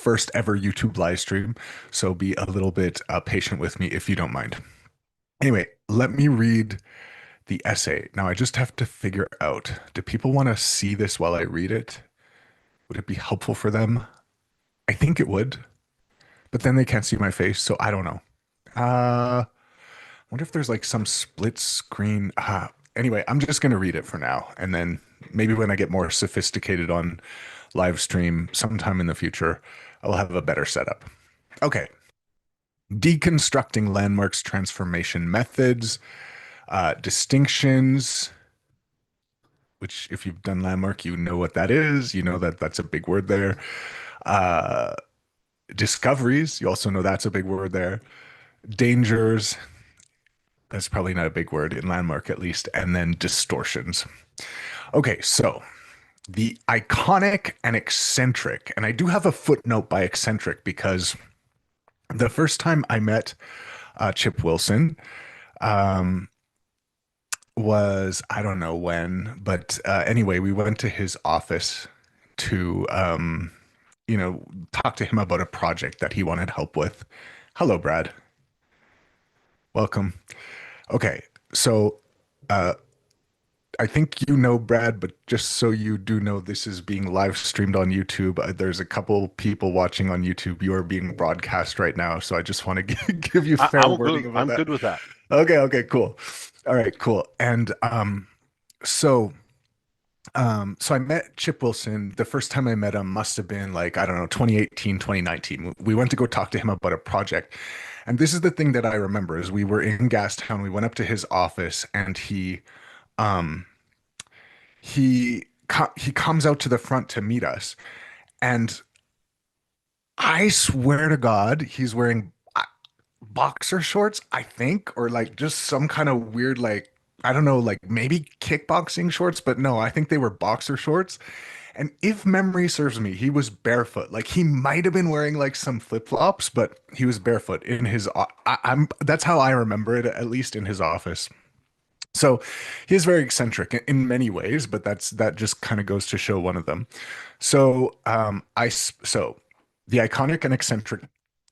first ever YouTube live stream, so be a little bit patient with me if you don't mind. Anyway, let me read the essay. Now, I just have to figure out, do people want to see this while I read it? Would it be helpful for them? I think it would, but then they can't see my face, so I don't know. I wonder if there's like some split screen. Anyway, I'm just going to read it for now, and then maybe when I get more sophisticated on live stream sometime in the future, I'll have a better setup. Okay. Deconstructing landmarks, transformation methods, distinctions, which if you've done landmark, you know what that is. You know that that's a big word there. Uh, discoveries, you also know that's a big word there. Dangers, that's probably not a big word in landmark at least. And then distortions. Okay, so the iconic and eccentric, and I do have a footnote by eccentric because the first time I met Chip Wilson, um, was I don't know when, but anyway, we went to his office to talk to him about a project that he wanted help with. Hello, Brad. Welcome. Okay, so uh, I think you know Brad, but just so you do know, this is being live streamed on YouTube. There's a couple people watching on YouTube. You are being broadcast right now, so I just want to give you fair I'm warning good. about I'm that. good with that. Okay, cool. All right, cool. And so so I met Chip Wilson. The first time I met him must have been like, I don't know, 2018, 2019. We went to go talk to him about a project. And this is the thing that I remember is we were in Gastown. We went up to his office and um he comes out to the front to meet us. And I swear to God, he's wearing boxer shorts, I think, or like just some kind of weird like I don't know, like maybe kickboxing shorts, but no, I think they were boxer shorts. And if memory serves me, he was barefoot. Like he might have been wearing like some flip-flops, but he was barefoot in his I'm that's how I remember it, at least in his office. So he's very eccentric in many ways, but that just kind of goes to show one of them. So so the iconic and eccentric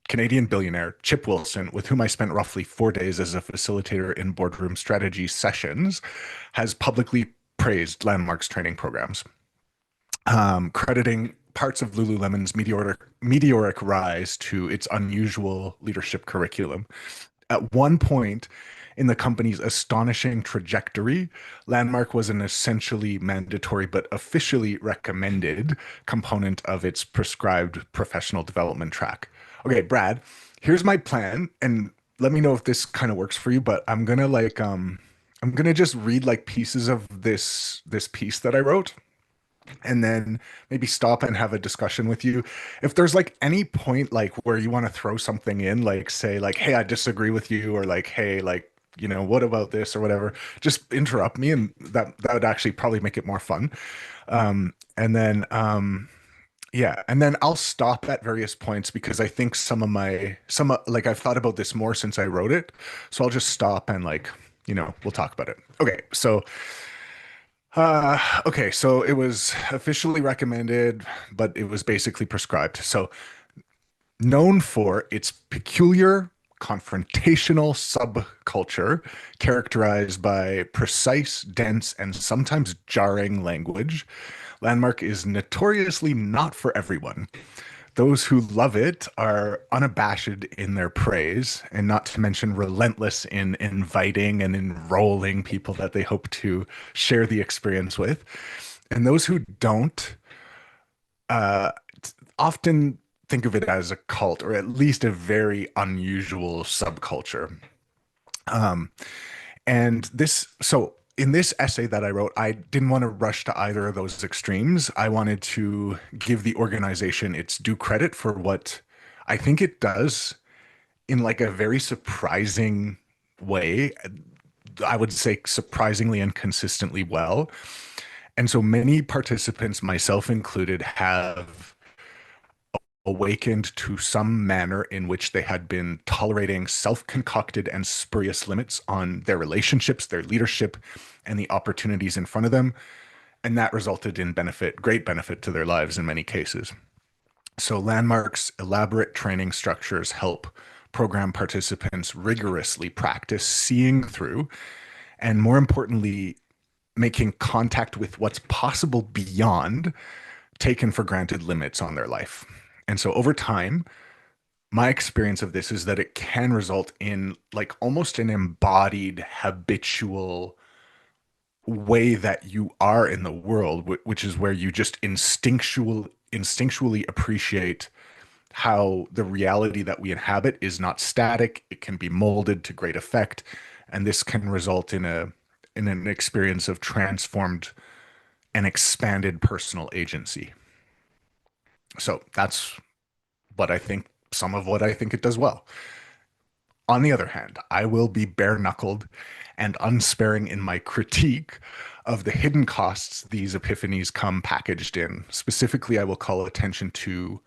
Canadian billionaire Chip Wilson, with whom I spent roughly 4 days as a facilitator in boardroom strategy sessions, has publicly praised Landmark's training programs, crediting parts of Lululemon's meteoric rise to its unusual leadership curriculum. At one point in the company's astonishing trajectory, Landmark was an essentially mandatory but officially recommended component of its prescribed professional development track. Okay, Brad, here's my plan, and let me know if this kind of works for you, but I'm gonna just read like pieces of this piece that I wrote and then maybe stop and have a discussion with you. If there's like any point like where you want to throw something in, like say like, hey, I disagree with you, or like, hey, like, what about this or whatever, just interrupt me and that would actually probably make it more fun. And then yeah, and then I'll stop at various points because I think like I've thought about this more since I wrote it. So I'll just stop and like, we'll talk about it. Okay, so it was officially recommended, but it was basically prescribed. So, known for its peculiar confrontational subculture characterized by precise, dense, and sometimes jarring language, Landmark is notoriously not for everyone. Those who love it are unabashed in their praise, and not to mention relentless in inviting and enrolling people that they hope to share the experience with. And those who don't uh, often think of it as a cult or at least a very unusual subculture. Um, and so in this essay that I wrote, I didn't want to rush to either of those extremes. I wanted to give the organization its due credit for what I think it does in like a very surprising way. I would say surprisingly and consistently well. And so many participants, myself included, have awakened to some manner in which they had been tolerating self-concocted and spurious limits on their relationships, their leadership, and the opportunities in front of them. And that resulted in great benefit to their lives in many cases. So, Landmark's elaborate training structures help program participants rigorously practice seeing through and, more importantly, making contact with what's possible beyond taken for granted limits on their life. And so, over time, my experience of this is that it can result in like almost an embodied habitual way that you are in the world, which is where you just instinctually appreciate how the reality that we inhabit is not static. It can be molded to great effect, and this can result in an experience of transformed and expanded personal agency. So that's what I think, some of what I think it does well. On the other hand, I will be bare knuckled and unsparing in my critique of the hidden costs these epiphanies come packaged in. Specifically, I will call attention to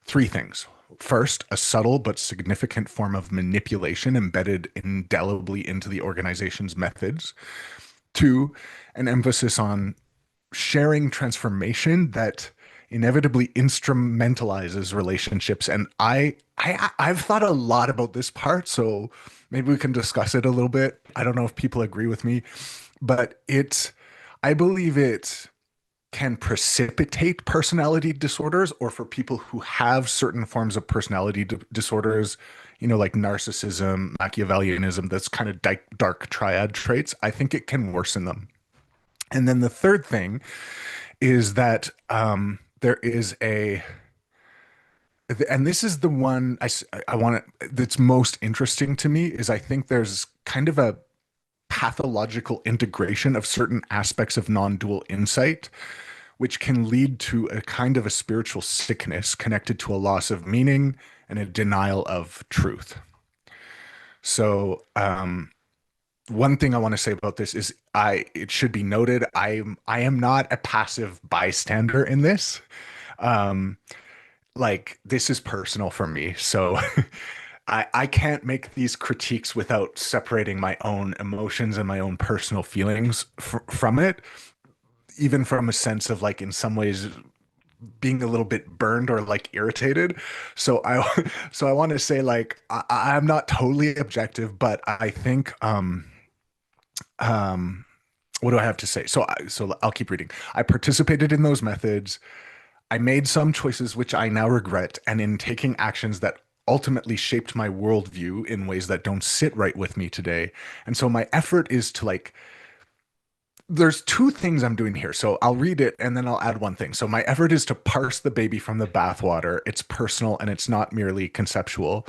three things. First, a subtle but significant form of manipulation embedded indelibly into the organization's methods. Two, an emphasis on sharing transformation that inevitably instrumentalizes relationships. And I've thought a lot about this part, so maybe we can discuss it a little bit. I don't know if people agree with me, but I believe it can precipitate personality disorders, or for people who have certain forms of personality disorders, like narcissism, Machiavellianism, that's kind of dark triad traits. I think it can worsen them. And then the third thing is that there is and this is the one I want to, that's most interesting to me, is I think there's kind of a pathological integration of certain aspects of non-dual insight, which can lead to a kind of a spiritual sickness connected to a loss of meaning and a denial of truth. So, one thing I want to say about this is it should be noted, I am not a passive bystander in this. Um, like this is personal for me. So I can't make these critiques without separating my own emotions and my own personal feelings from it, even from a sense of like in some ways being a little bit burned or like irritated. So I so I want to say like I'm not totally objective, but I think um what do I have to say? So I'll keep reading. I participated in those methods. I made some choices which I now regret, and in taking actions that ultimately shaped my worldview in ways that don't sit right with me today. And so my effort is to like, there's two things I'm doing here. So I'll read it and then I'll add one thing. So my effort is to parse the baby from the bathwater. It's personal and it's not merely conceptual.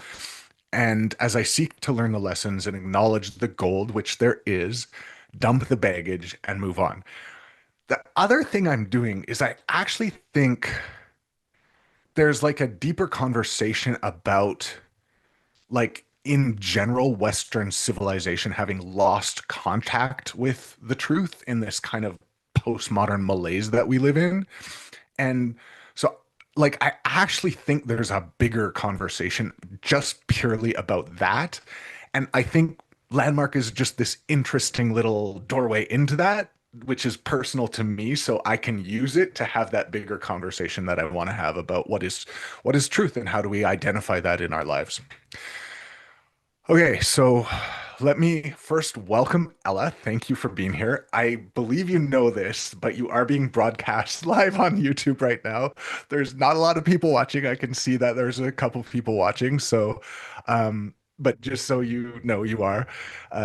And as I seek to learn the lessons and acknowledge the gold, which there is, dump the baggage and move on. The other thing I'm doing is I actually think there's like a deeper conversation about like in general Western civilization having lost contact with the truth in this kind of postmodern malaise that we live in. And so like I actually think there's a bigger conversation just purely about that. And I think Landmark is just this interesting little doorway into that, which is personal to me, so I can use it to have that bigger conversation that I want to have about what is truth and how do we identify that in our lives. Okay, so let me first welcome Ella. Thank you for being here. I believe you know this, but you are being broadcast live on YouTube right now. There's not a lot of people watching. I can see that there's a couple of people watching. So, but just so you know, you are,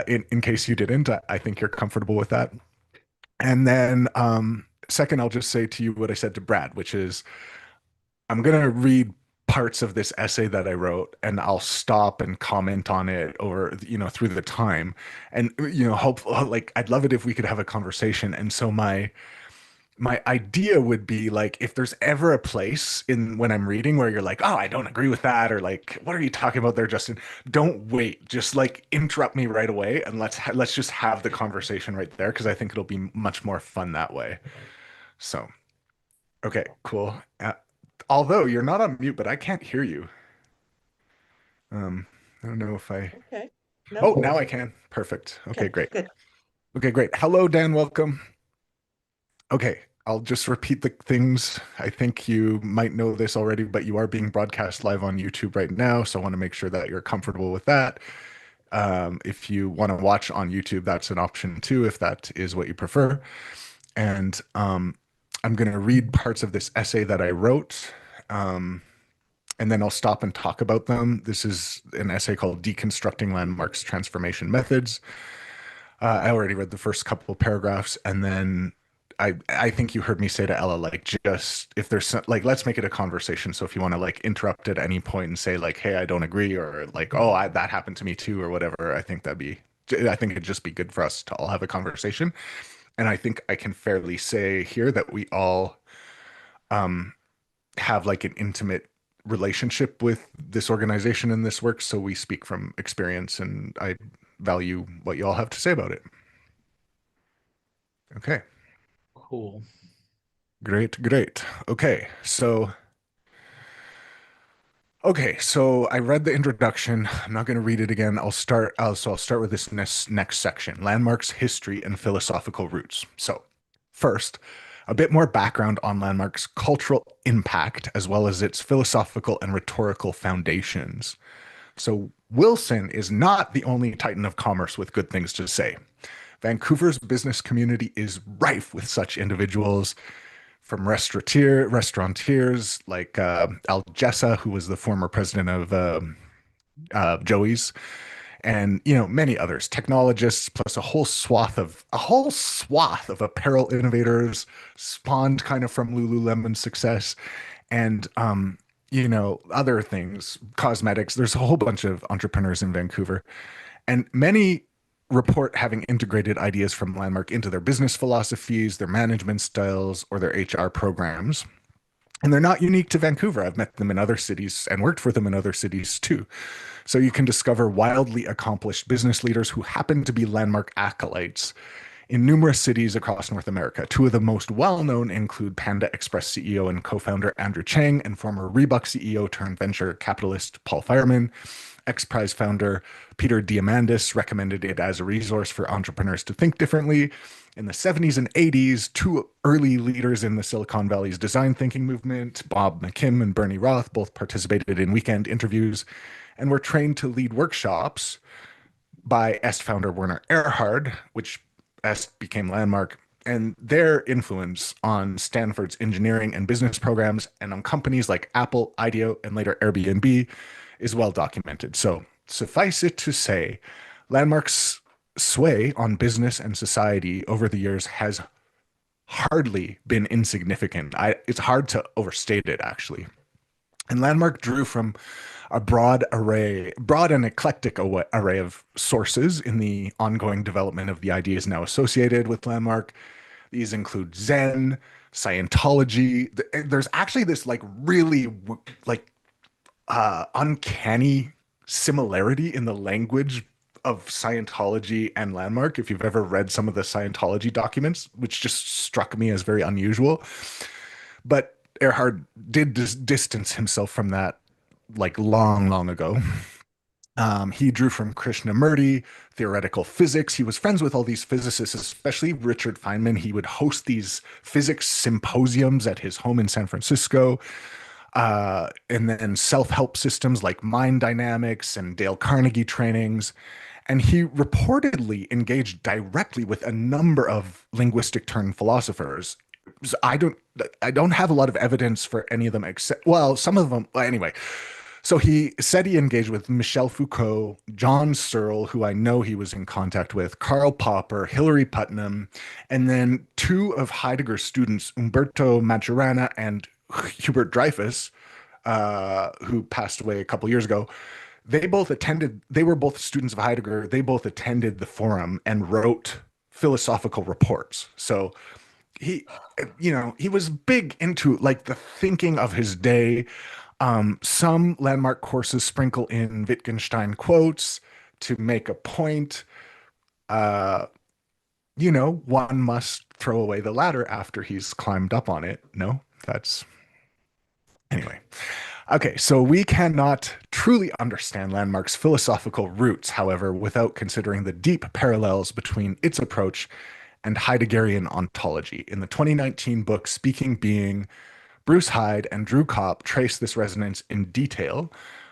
in case you didn't, I think you're comfortable with that. And then, second, I'll just say to you what I said to Brad, which is I'm going to read parts of this essay that I wrote and I'll stop and comment on it over, through the time. And, hope like I'd love it if we could have a conversation. And so my idea would be like if there's ever a place in when I'm reading where you're like, oh, I don't agree with that, or like, what are you talking about there, Justin? Don't wait. Just like interrupt me right away and let's just have the conversation right there because I think it'll be much more fun that way. So, okay, cool. Although you're not on mute, but I can't hear you. Um, I don't know if I. Okay. Oh, No. now I can. Perfect. Okay, Okay, great. good. Okay, great. Hello, Dan. Welcome. Okay. I'll just repeat the things. I think you might know this already, but you are being broadcast live on YouTube right now. So I want to make sure that you're comfortable with that. If you want to watch on YouTube, that's an option too, if that is what you prefer. And I'm going to read parts of this essay that I wrote, and then I'll stop and talk about them. This is an essay called Deconstructing Landmarks Transformation Methods. I already read the first couple of paragraphs, and then I think you heard me say to Ella, like, just if there's like, let's make it a conversation. So if you want to like interrupt at any point and say like, hey, I don't agree, or like, oh, that happened to me too, or whatever, I think it'd just be good for us to all have a conversation. And I think I can fairly say here that we all um, have like an intimate relationship with this organization and this work. So we speak from experience, and I value what you all have to say about it. Okay, Cool. great, great. Okay, so I read the introduction. I'm not going to read it again. I'll start with this next section: landmarks, history, and philosophical roots. So, first, a bit more background on landmarks' cultural impact as well as its philosophical and rhetorical foundations. So, Wilson is not the only titan of commerce with good things to say. Vancouver's business community is rife with such individuals, from restaurateurs like Al Jessa, who was the former president of Joey's, and many others, technologists, plus a whole swath of apparel innovators spawned kind of from Lululemon's success, and other things, cosmetics. There's a whole bunch of entrepreneurs in Vancouver, and many report having integrated ideas from Landmark into their business philosophies, their management styles, or their HR programs. And they're not unique to Vancouver. I've met them in other cities and worked for them in other cities too. So you can discover wildly accomplished business leaders who happen to be Landmark acolytes in numerous cities across North America. Two of the most well-known include Panda Express CEO and co-founder Andrew Chang and former Reebok CEO turned venture capitalist Paul Fireman. X Prize founder Peter Diamandis recommended it as a resource for entrepreneurs to think differently. In the 70s and 80s, two early leaders in the Silicon Valley's design thinking movement, Bob McKim and Bernie Roth, both participated in weekend interviews and were trained to lead workshops by Est founder Werner Erhard, which Est became Landmark, and their influence on Stanford's engineering and business programs and on companies like Apple, IDEO, and later Airbnb is well documented. So suffice it to say, Landmark's sway on business and society over the years has hardly been insignificant. It's hard to overstate it, actually. And Landmark drew from a broad and eclectic array of sources in the ongoing development of the ideas now associated with Landmark. These include Zen, Scientology. There's actually this like really like uncanny similarity in the language of Scientology and Landmark. If you've ever read some of the Scientology documents, which just struck me as very unusual. But Erhard did distance himself from that like long, long ago. He drew from Krishnamurti, theoretical physics. He was friends with all these physicists, especially Richard Feynman. He would host these physics symposiums at his home in San Francisco. And then self-help systems like mind dynamics and Dale Carnegie trainings. And he reportedly engaged directly with a number of linguistic turn philosophers. So I don't have a lot of evidence for any of them except, well, some of them, well, anyway. So he said he engaged with Michel Foucault, John Searle, who I know he was in contact with, Karl Popper, Hilary Putnam, and then two of Heidegger's students, Umberto Maturana and Hubert Dreyfus, who passed away a couple years ago. They were both students of Heidegger. They both attended the forum and wrote philosophical reports. So he was big into like the thinking of his day. Some Landmark courses sprinkle in Wittgenstein quotes to make a point. Uh, one must throw away the ladder after he's climbed up on it. No, that's anyway. Okay, so we cannot truly understand Landmark's philosophical roots, however, without considering the deep parallels between its approach and Heideggerian ontology. In the 2019 book Speaking Being, Bruce Hyde and Drew Kopp trace this resonance in detail,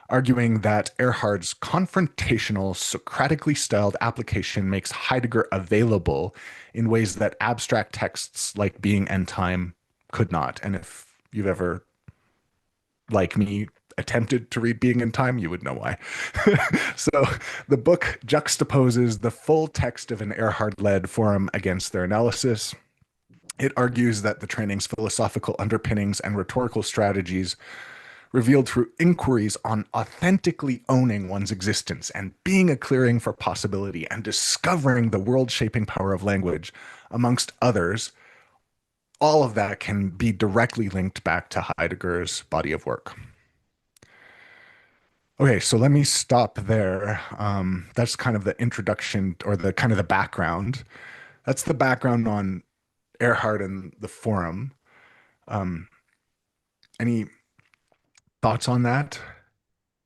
arguing that Erhard's confrontational, Socratically styled application makes Heidegger available in ways that abstract texts like Being and Time could not. And if you've ever, like me, attempted to read Being and Time, you would know why. So the book juxtaposes the full text of an Erhard-led forum against their analysis. It argues that the training's philosophical underpinnings and rhetorical strategies revealed through inquiries on authentically owning one's existence and being a clearing for possibility and discovering the world-shaping power of language, amongst others, all of that can be directly linked back to Heidegger's body of work. Okay, so let me stop there. That's kind of the introduction or the kind of the background. That's the background on Erhard and the forum. Um, any thoughts on that?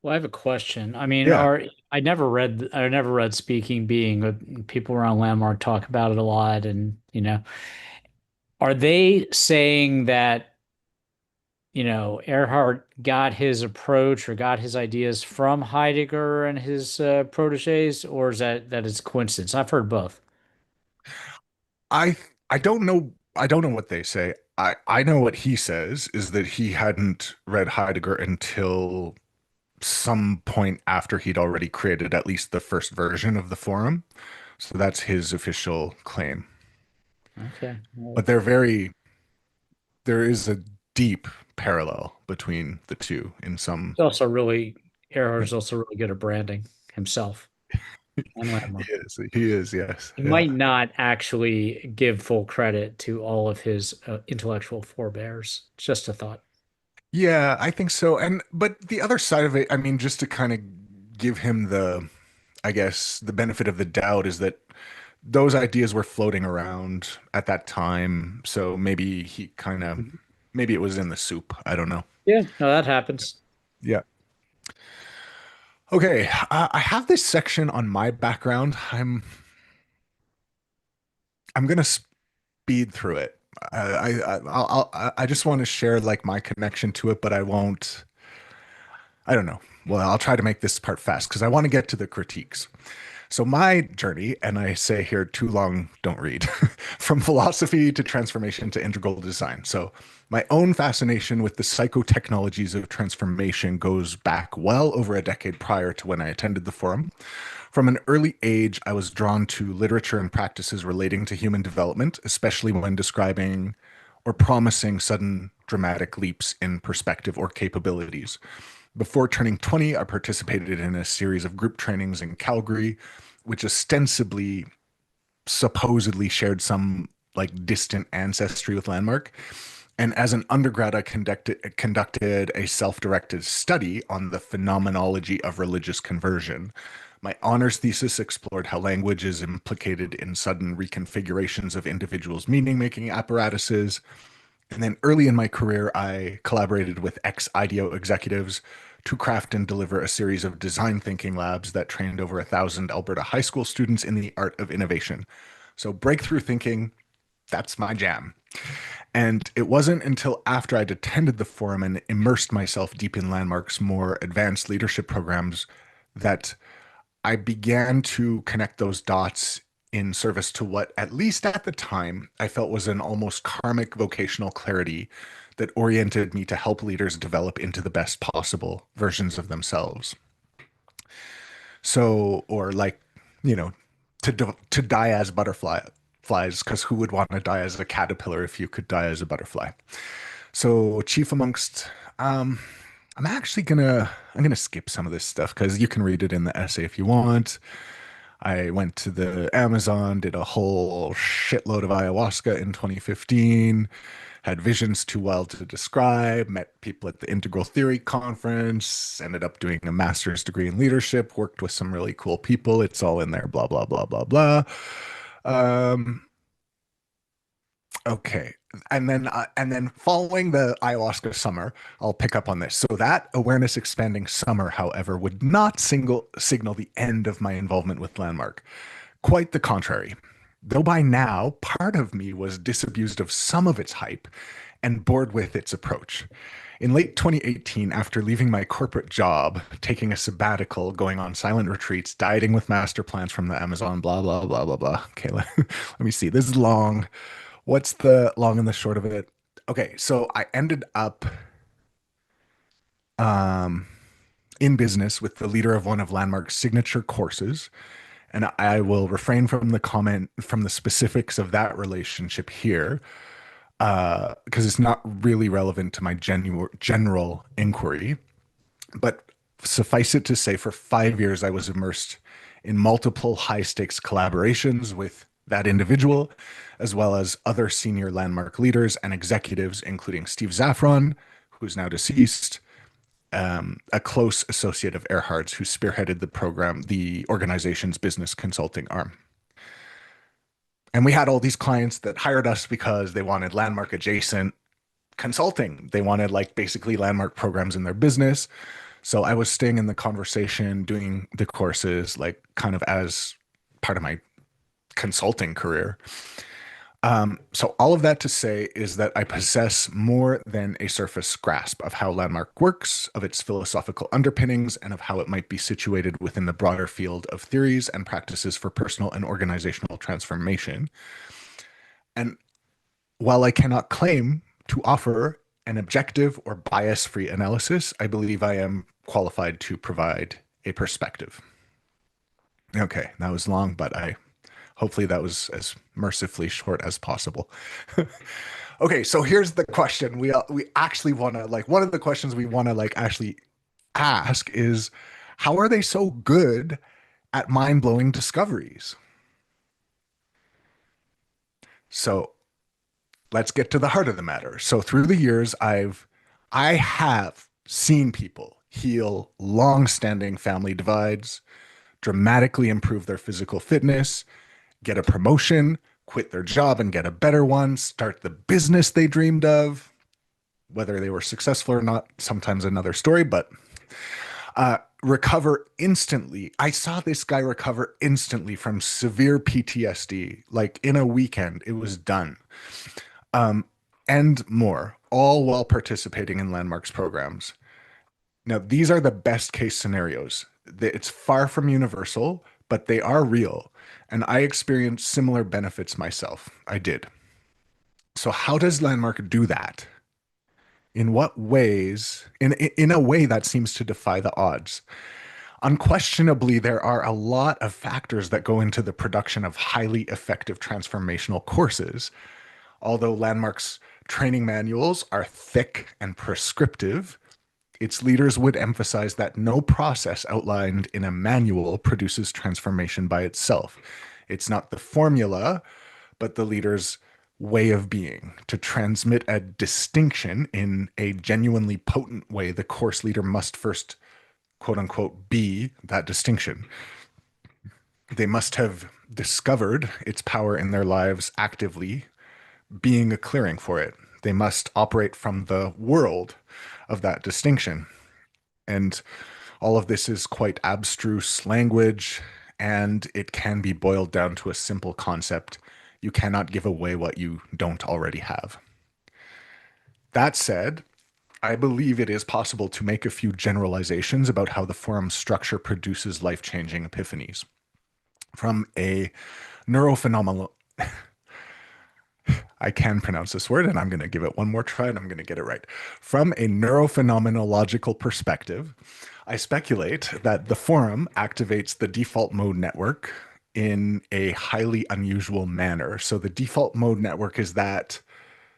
Well, I have a question. I mean, Yeah. are I never read Speaking Being, but people around Landmark talk about it a lot, and are they saying that, Erhard got his approach or got his ideas from Heidegger and his proteges, or is that it's coincidence? I've heard both. I I don't know what they say. I know what he says is that he hadn't read Heidegger until some point after he'd already created at least the first version of the forum. So that's his official claim. Okay. Well, But there is a deep parallel between the two in some he's also really Erhard's also really good at branding himself and Landmark. he is, yes. He Yeah. might not actually give full credit to all of his intellectual forebears. Just a thought. Yeah, I think so. And but the other side of it, I mean, just to kind of give him the, I guess, the benefit of the doubt is that those ideas were floating around at that time. So maybe he kind of, Mhm. maybe it was in the soup. I don't know. Yeah, no, that happens. Yeah. Okay. I have this section on my background. I'm gonna speed through it. I just want to share like my connection to it, but I won't. I don't know. Well, I'll try to make this part fast because I want to get to the critiques. So my journey, and I say here, too long, don't read, from philosophy to transformation to integral design. So my own fascination with the psychotechnologies of transformation goes back well over a decade prior to when I attended the forum. From an early age, I was drawn to literature and practices relating to human development, especially when describing or promising sudden dramatic leaps in perspective or capabilities. Before turning 20, I participated in a series of group trainings in Calgary, which ostensibly, supposedly shared some like distant ancestry with Landmark. And as an undergrad, I conducted a self-directed study on the phenomenology of religious conversion. My honors thesis explored how language is implicated in sudden reconfigurations of individuals' meaning-making apparatuses. And then early in my career, I collaborated with ex-IDEO executives to craft and deliver a series of design thinking labs that trained over 1,000 Alberta high school students in the art of innovation. So breakthrough thinking, that's my jam. And it wasn't until after I'd attended the forum and immersed myself deep in Landmark's more advanced leadership programs that I began to connect those dots in service to what, at least at the time, I felt was an almost karmic vocational clarity that oriented me to help leaders develop into the best possible versions of themselves. So, or like, you know, to die as flies, because who would want to die as a caterpillar if you could die as a butterfly? So, chief amongst, um, I'm gonna skip some of this stuff because you can read it in the essay if you want. I went to the Amazon, did a whole shitload of ayahuasca in 2015, had visions too wild to describe, met people at the Integral Theory Conference, ended up doing a master's degree in leadership, worked with some really cool people. It's all in there, blah, blah, blah, blah, blah. Um, okay. And then following the ayahuasca summer, I'll pick up on this. So that awareness expanding summer, however, would not signal the end of my involvement with Landmark. Quite the contrary. though by now part of me was disabused of some of its hype and bored with its approach. In late 2018, after leaving my corporate job, taking a sabbatical, going on silent retreats, dieting with master plans from the Amazon, blah, blah, blah, blah, blah. Okay, let me see. This is long. What's the long and the short of it? Okay, so I ended up um, in business with the leader of one of Landmark's signature courses. And I will refrain from the comment from the specifics of that relationship here, because it's not really relevant to my general inquiry. But suffice it to say, for 5 years, I was immersed in multiple high stakes collaborations with that individual, as well as other senior Landmark leaders and executives, including Steve Zaffron, who's now deceased, a close associate of Erhard's, who spearheaded the program, the organization's business consulting arm. And we had all these clients that hired us because they wanted Landmark adjacent consulting. They wanted like basically Landmark programs in their business. So I was staying in the conversation, doing the courses, like kind of as part of my consulting career. So all of that to say is that I possess more than a surface grasp of how Landmark works, of its philosophical underpinnings, and of how it might be situated within the broader field of theories and practices for personal and organizational transformation. And while I cannot claim to offer an objective or bias-free analysis, I believe I am qualified to provide a perspective. Okay, that was long, but I hopefully that was as mercifully short as possible. Okay, so here's the question we actually want to like one of the questions we want to like actually ask is how are they so good at mind-blowing discoveries? So let's get to the heart of the matter. So through the years, I have seen people heal long-standing family divides, dramatically improve their physical fitness, get a promotion, quit their job and get a better one, start the business they dreamed of. Whether they were successful or not, sometimes another story, but recover instantly. I saw this guy recover instantly from severe PTSD. Like in a weekend, it was done. Um, and more, all while participating in Landmark's programs. Now, these are the best case scenarios. It's far from universal, but they are real. And I experienced similar benefits myself. I did. So, how does Landmark do that? In what ways? In a way that seems to defy the odds. Unquestionably, there are a lot of factors that go into the production of highly effective transformational courses. Although Landmark's training manuals are thick and prescriptive, its leaders would emphasize that no process outlined in a manual produces transformation by itself. It's not the formula, but the leader's way of being. To transmit a distinction in a genuinely potent way, the course leader must first, quote unquote, be that distinction. They must have discovered its power in their lives actively, being a clearing for it. They must operate from the world of that distinction. And all of this is quite abstruse language, and it can be boiled down to a simple concept. You cannot give away what you don't already have. That said, I believe it is possible to make a few generalizations about how the forum structure produces life-changing epiphanies. From a neurophenomenal, I can pronounce this word and I'm going to give it one more try and I'm going to get it right. From a neurophenomenological perspective, I speculate that the forum activates the default mode network in a highly unusual manner. So the default mode network is that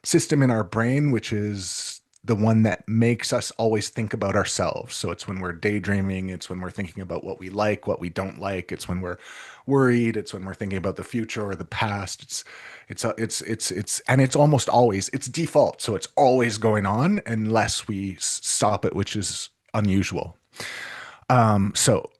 system in our brain, which is the one that makes us always think about ourselves. So it's when we're daydreaming, it's when we're thinking about what we like, what we don't like, it's when we're worried, it's when we're thinking about the future or the past. And it's almost always it's default, so it's always going on unless we stop it, which is unusual. So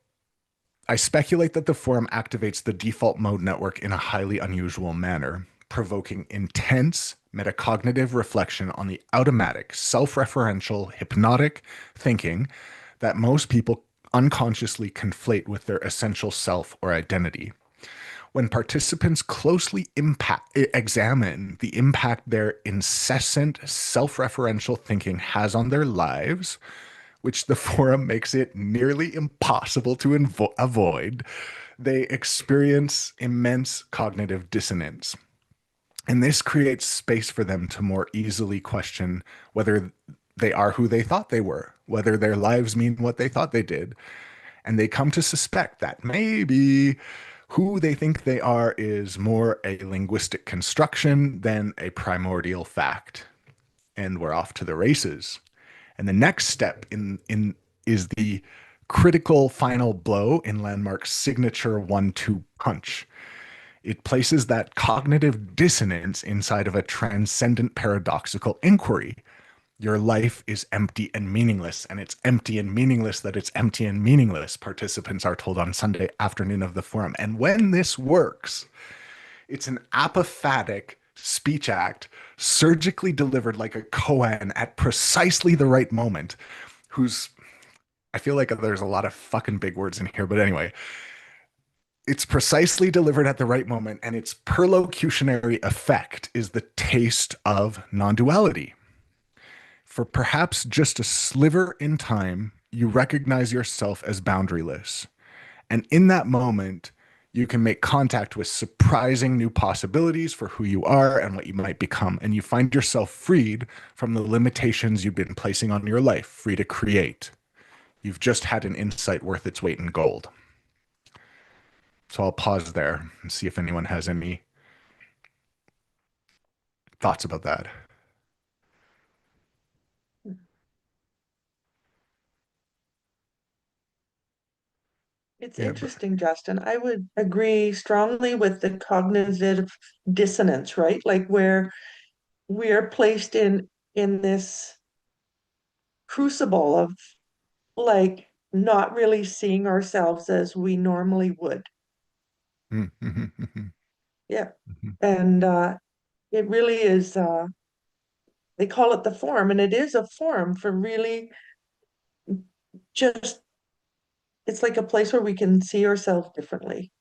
I speculate that the forum activates the default mode network in a highly unusual manner, provoking intense metacognitive reflection on the automatic, self-referential, hypnotic thinking that most people unconsciously conflate with their essential self or identity. When participants closely examine the impact their incessant self-referential thinking has on their lives, which the forum makes it nearly impossible to avoid, they experience immense cognitive dissonance. And this creates space for them to more easily question whether they are who they thought they were, whether their lives mean what they thought they did. And they come to suspect that maybe who they think they are is more a linguistic construction than a primordial fact. And we're off to the races. And the next step in is the critical final blow in Landmark's signature 1-2 punch. It places that cognitive dissonance inside of a transcendent paradoxical inquiry. Your life is empty and meaningless, and it's empty and meaningless that it's empty and meaningless, participants are told on Sunday afternoon of the forum. And when this works, it's an apophatic speech act surgically delivered like a koan at precisely the right moment, who's I feel like there's a lot of fucking big words in here, but anyway, it's precisely delivered at the right moment, and its perlocutionary effect is the taste of non-duality. For perhaps just a sliver in time, you recognize yourself as boundaryless. And in that moment, you can make contact with surprising new possibilities for who you are and what you might become. And you find yourself freed from the limitations you've been placing on your life, free to create. You've just had an insight worth its weight in gold. So I'll pause there and see if anyone has any thoughts about that. It's Yeah. interesting, Justin. I would agree strongly with the cognitive dissonance, right? Like where we are placed in this crucible of like not really seeing ourselves as we normally would. Yeah. And it really is they call it the form, and it is a form for really just it's like a place where we can see ourselves differently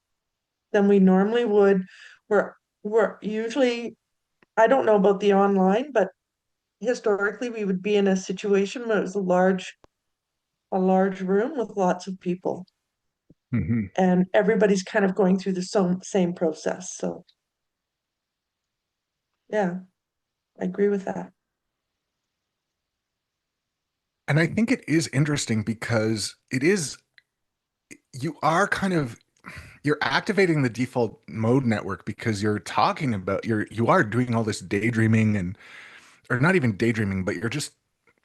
than we normally would. We're usually, I don't know about the online, but historically we would be in a situation where it was a large room with lots of people and everybody's kind of going through the same process. So yeah, I agree with that. And I think it is interesting because it is, you are kind of, you're activating the default mode network because you're talking about, you are doing all this daydreaming and, or not even daydreaming, but you're just,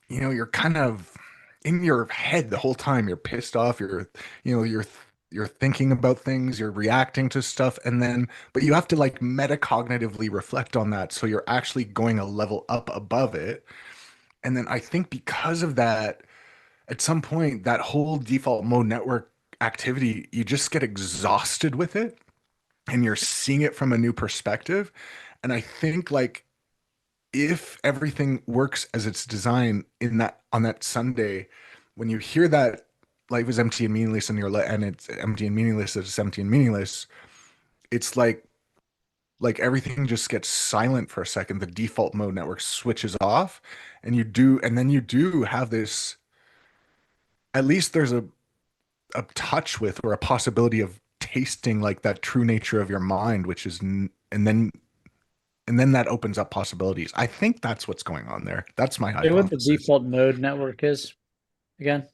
you're kind of in your head the whole time. You're pissed off. You're thinking about things. You're reacting to stuff, and then, but you have to like metacognitively reflect on that. So you're actually going a level up above it. And then I think because of that, at some point, that whole default mode network activity, you just get exhausted with it, and you're seeing it from a new perspective. And I think like if everything works as it's designed in that on that Sunday, when you hear that life is empty and meaningless and and it's empty and meaningless, it's empty and meaningless, it's like everything just gets silent for a second. The default mode network switches off, and then you do have this, at least there's a touch with or a possibility of tasting like that true nature of your mind, which is and then that opens up possibilities. I think that's what's going on there. That's my Say what the hypothesis. default mode network is again.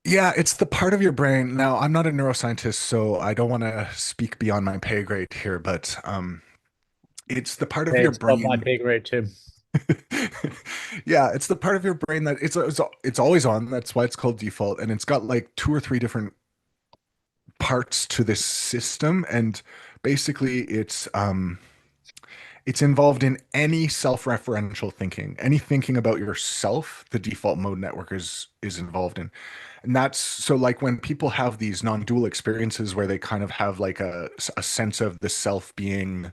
Yeah, it's the part of your brain. Now, I'm not a neuroscientist, so I don't want to speak beyond my pay grade here, but it's the part of Okay, your it's above my brain. pay grade too. Yeah, it's the part of your brain that it's always on. That's why it's called default, and it's got like two or three different parts to this system, and basically it's involved in any self-referential thinking, any thinking about yourself. The default mode network is involved in. And that's so like when people have these non-dual experiences where they kind of have like a sense of the self being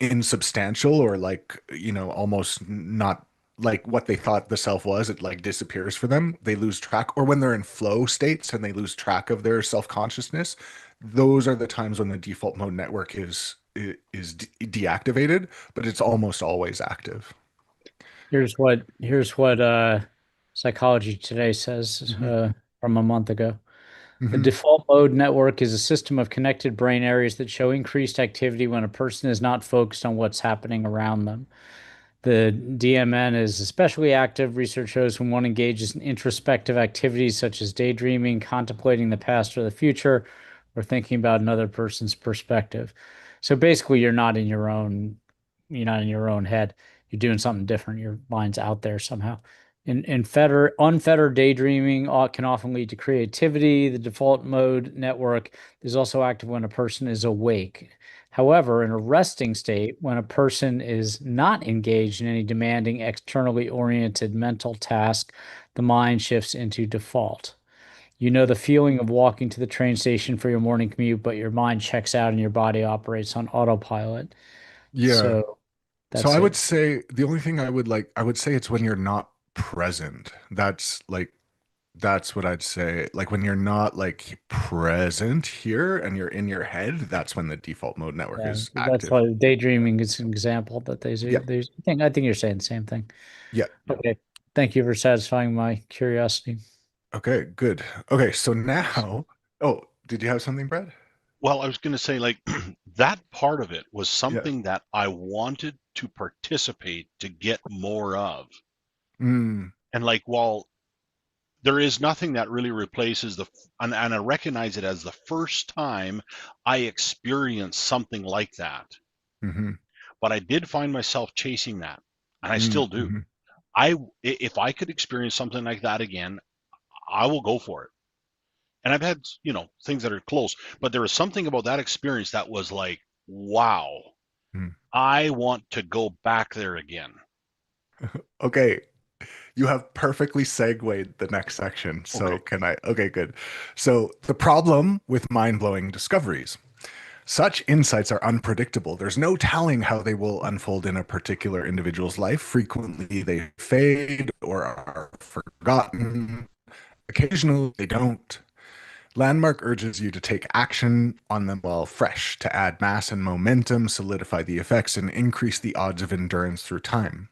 insubstantial or like, almost not like what they thought the self was, it like disappears for them. They lose track, or when they're in flow states and they lose track of their self-consciousness, those are the times when the default mode network is deactivated, but it's almost always active. Here's what Psychology Today says Hmm. from a month ago. The Hmm. default mode network is a system of connected brain areas that show increased activity when a person is not focused on what's happening around them. The DMN is especially active, research shows, when one engages in introspective activities such as daydreaming, contemplating the past or the future, or thinking about another person's perspective. So basically, you're not in your own head. You're doing something different. Your mind's out there somehow. Unfettered daydreaming can often lead to creativity. The default mode network is also active when a person is awake. However, in a resting state, when a person is not engaged in any demanding, externally oriented mental task, the mind shifts into default. You know the feeling of walking to the train station for your morning commute, but your mind checks out and your body operates on autopilot. Yeah. So So that's I would it. say the only thing I would say it's when you're not present. That's what I'd say. Like when you're not like present here and you're in your head, that's when the default mode network Yeah, is that's active. why daydreaming is an example that Yeah. I think you're saying the same thing. Yeah. Okay. Thank you for satisfying my curiosity. Okay, good. Okay, so now, oh, did you have something, Brad? Well, I was going to say, like, that part of it was Yeah. something that I wanted to participate to get more of. Mm, And like, while there is nothing that really replaces and I recognize it as the first time I experienced something like that. mm-hmm, But I did find myself chasing that, and I mm, still do. mm-hmm. If I could experience something like that again, I will go for it. And I've had, things that are close, but there was something about that experience that was like, wow, Mm. I want to go back there again. Okay, you have perfectly segued the next section. So Okay. can I? Okay, good. So the problem with mind-blowing discoveries. Such insights are unpredictable. There's no telling how they will unfold in a particular individual's life. Frequently, they fade or are forgotten. Occasionally, they don't. Landmark urges you to take action on them while fresh to add mass and momentum, solidify the effects, and increase the odds of endurance through time.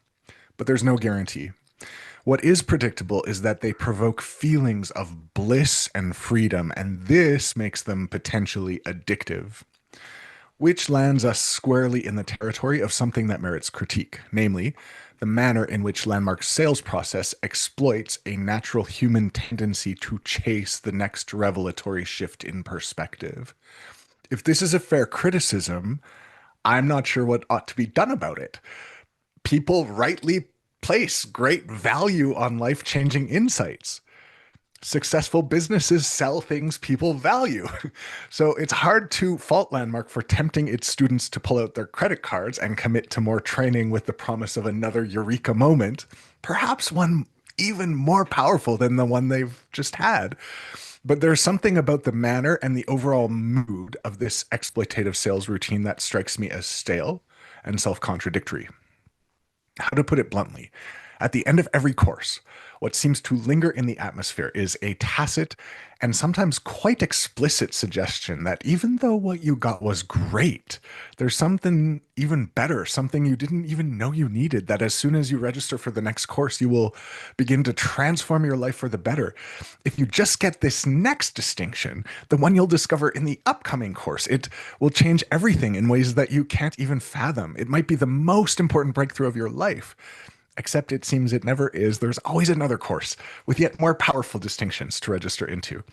But there's no guarantee. What is predictable is that they provoke feelings of bliss and freedom, and this makes them potentially addictive, which lands us squarely in the territory of something that merits critique, namely, the manner in which Landmark's sales process exploits a natural human tendency to chase the next revelatory shift in perspective. If this is a fair criticism, I'm not sure what ought to be done about it. People rightly place great value on life changing insights. Successful businesses sell things people value. So it's hard to fault Landmark for tempting its students to pull out their credit cards and commit to more training with the promise of another eureka moment, perhaps one even more powerful than the one they've just had. But there's something about the manner and the overall mood of this exploitative sales routine that strikes me as stale and self contradictory. How to put it bluntly, at the end of every course, what seems to linger in the atmosphere is a tacit and sometimes quite explicit suggestion that even though what you got was great, there's something even better, something you didn't even know you needed, that as soon as you register for the next course, you will begin to transform your life for the better. If you just get this next distinction, the one you'll discover in the upcoming course, it will change everything in ways that you can't even fathom. It might be the most important breakthrough of your life. Except it seems it never is. There's always another course with yet more powerful distinctions to register into.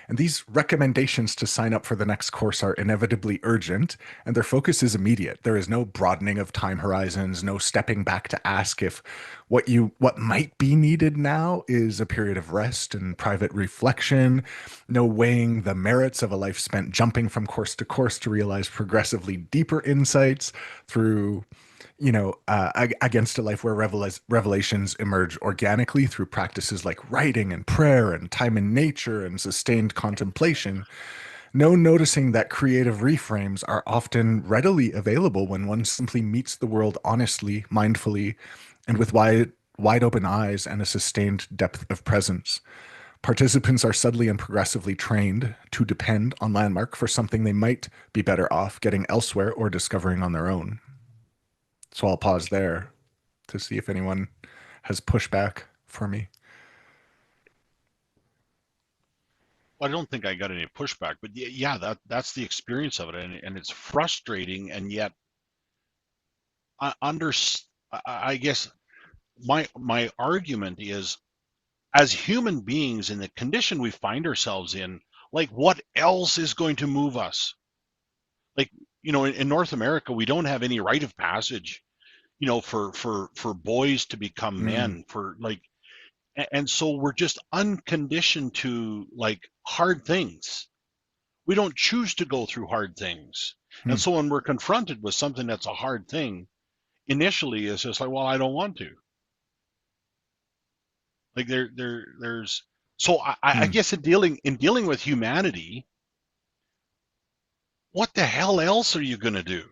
And these recommendations to sign up for the next course are inevitably urgent, and their focus is immediate. There is no broadening of time horizons, no stepping back to ask if what might be needed now is a period of rest and private reflection, no weighing the merits of a life spent jumping from course to course to realize progressively deeper insights through against a life where revelations emerge organically through practices like writing and prayer and time in nature and sustained contemplation. No noticing that creative reframes are often readily available when one simply meets the world honestly, mindfully, and with wide open eyes and a sustained depth of presence. Participants are subtly and progressively trained to depend on Landmark for something they might be better off getting elsewhere or discovering on their own. So I'll pause there to see if anyone has pushback for me. Well, I don't think I got any pushback, but yeah, that's the experience of it, and it's frustrating, and yet I under I guess my argument is, as human beings in the condition we find ourselves in, like, what else is going to move us? Like, in North America, we don't have any rite of passage, for boys to become Mm, men, for like, and so we're just unconditioned to like hard things. We don't choose to go through hard things. And mm, so when we're confronted with something that's a hard thing, initially it's just like, well, I don't want to. Like there's so I mm. guess in dealing with humanity, what the hell else are you gonna do?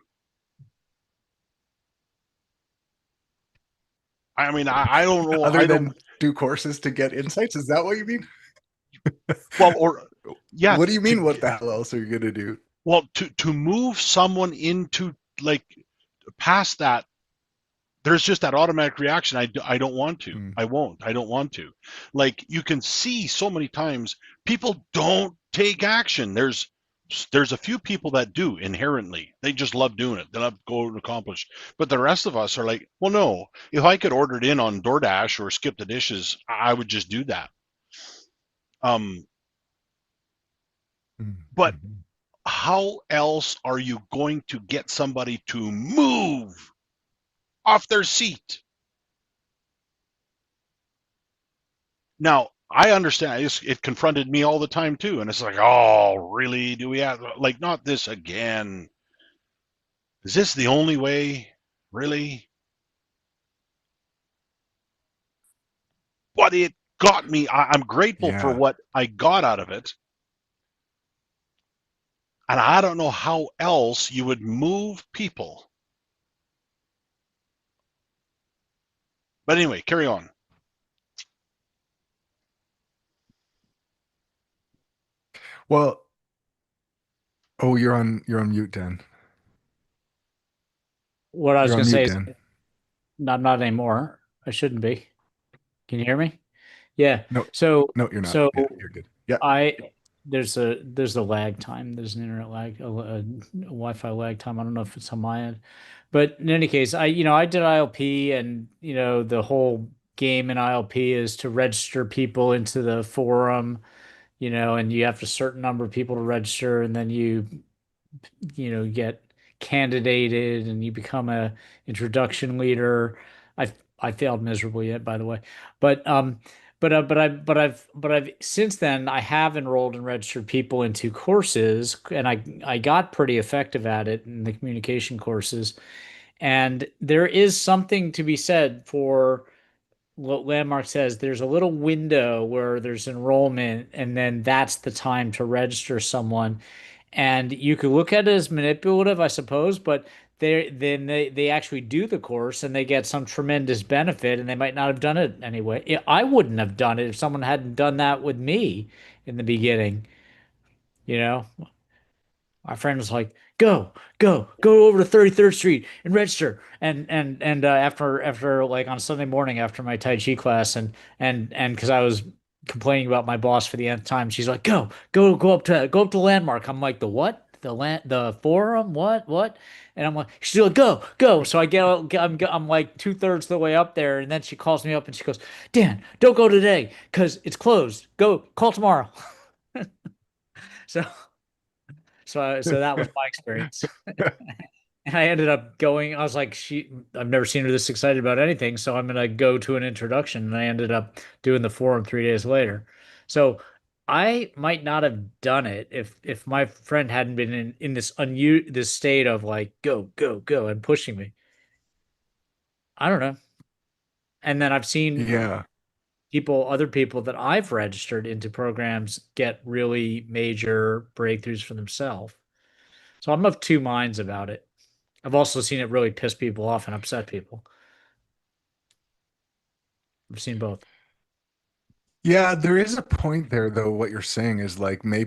I mean, I don't know. Other I don't. than do courses to get insights, is that what you mean? Well, or yeah, What do you mean? What the hell else are you gonna do? to move someone into like past that, there's just that automatic reaction. I don't want to. Mm, I don't want to. Like, you can see so many times people don't take action. There's a few people that do inherently. They just love doing it. They love go and accomplish. But the rest of us are like, well, no. If I could order it in on DoorDash or skip the dishes, I would just do that. Um, mm, but mhm. how else are you going to get somebody to move off their seat? Now, I understand it confronted me all the time too. And it's like, oh, really? Do we have, like, not this again? Is this the only way? Really? But it got me. I'm grateful for Yeah. what I got out of it. And I don't know how else you would move people. But anyway, carry on. Well, oh, you're on mute, Dan. What I was You're going on to mute, say is Dan. not anymore. I shouldn't be. Can you hear me? Yeah. No, So no, you're not. so Yeah, you're good. Yeah. I there's a lag time. There's an internet lag, a Wi-Fi lag time. I don't know if it's on my end, but in any case, I did ILP, and the whole game in ILP is to register people into the forum, and you have a certain number of people to register, and then you get candidated and you become a introduction leader. I failed miserably yet, by the way, but I've since then I have enrolled and registered people into courses, and I got pretty effective at it in the communication courses. And there is something to be said for what Landmark says. There's a little window where there's enrollment, and then that's the time to register someone. And you could look at it as manipulative, I suppose, but they actually do the course and they get some tremendous benefit, and they might not have done it anyway. I wouldn't have done it if someone hadn't done that with me in the beginning. You know, my friend was like, go over to 33rd Street and register. And after like on Sunday morning after my Tai Chi class, and because I was complaining about my boss for the nth time, she's like, go up to Landmark. I'm like, the what? The forum? What? And I'm like, she's like, go. So I'm like two-thirds of the way up there, and then she calls me up and she goes, Dan, don't go today because it's closed. Go call tomorrow. So so that was my experience. And I ended up going, I was like, I've never seen her this excited about anything. So I'm going to go to an introduction. And I ended up doing the forum 3 days later. So I might not have done it if my friend hadn't been in this state of like, go, and pushing me. I don't know. And then I've seen Yeah. other people that I've registered into programs get really major breakthroughs for themselves. So I'm of two minds about it. I've also seen it really piss people off and upset people. I've seen both. Yeah, there is a point there, though. What you're saying is like I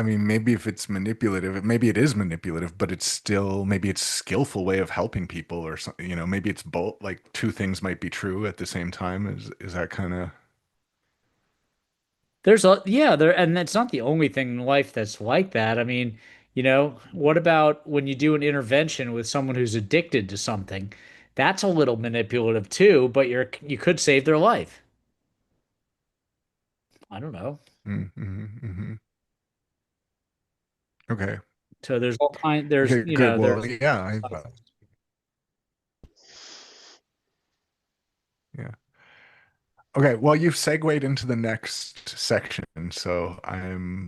mean, maybe if it's manipulative, maybe it is manipulative, but it's still, maybe it's skillful way of helping people or something, maybe it's both, like two things might be true at the same time. Is that kind of, There's a yeah, there and it's not the only thing in life that's like that. I mean, what about when you do an intervention with someone who's addicted to something? That's a little manipulative too, but you could save their life. I don't know. mm-hmm. Okay. So there's all kind there's Okay, good. Well, there's yeah, yeah. Okay, well, you've segued into the next section, so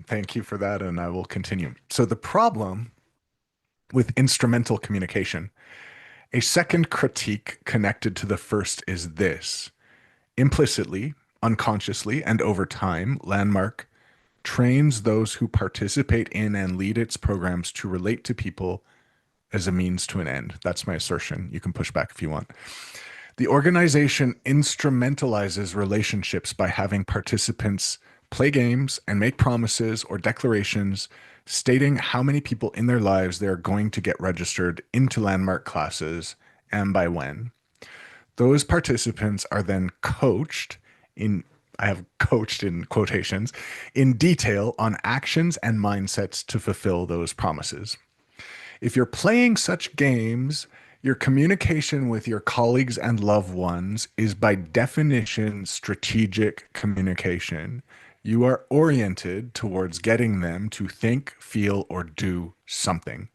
thank you for that, and I will continue. So the problem with instrumental communication, a second critique connected to the first is this. Implicitly, unconsciously, and over time, Landmark trains those who participate in and lead its programs to relate to people as a means to an end. That's my assertion. You can push back if you want. The organization instrumentalizes relationships by having participants play games and make promises or declarations stating how many people in their lives they are going to get registered into landmark classes and by when. Those participants are then coached in, I have coached in quotations, in detail on actions and mindsets to fulfill those promises. If you're playing such games, your communication with your colleagues and loved ones is by definition strategic communication. You are oriented towards getting them to think, feel, or do something.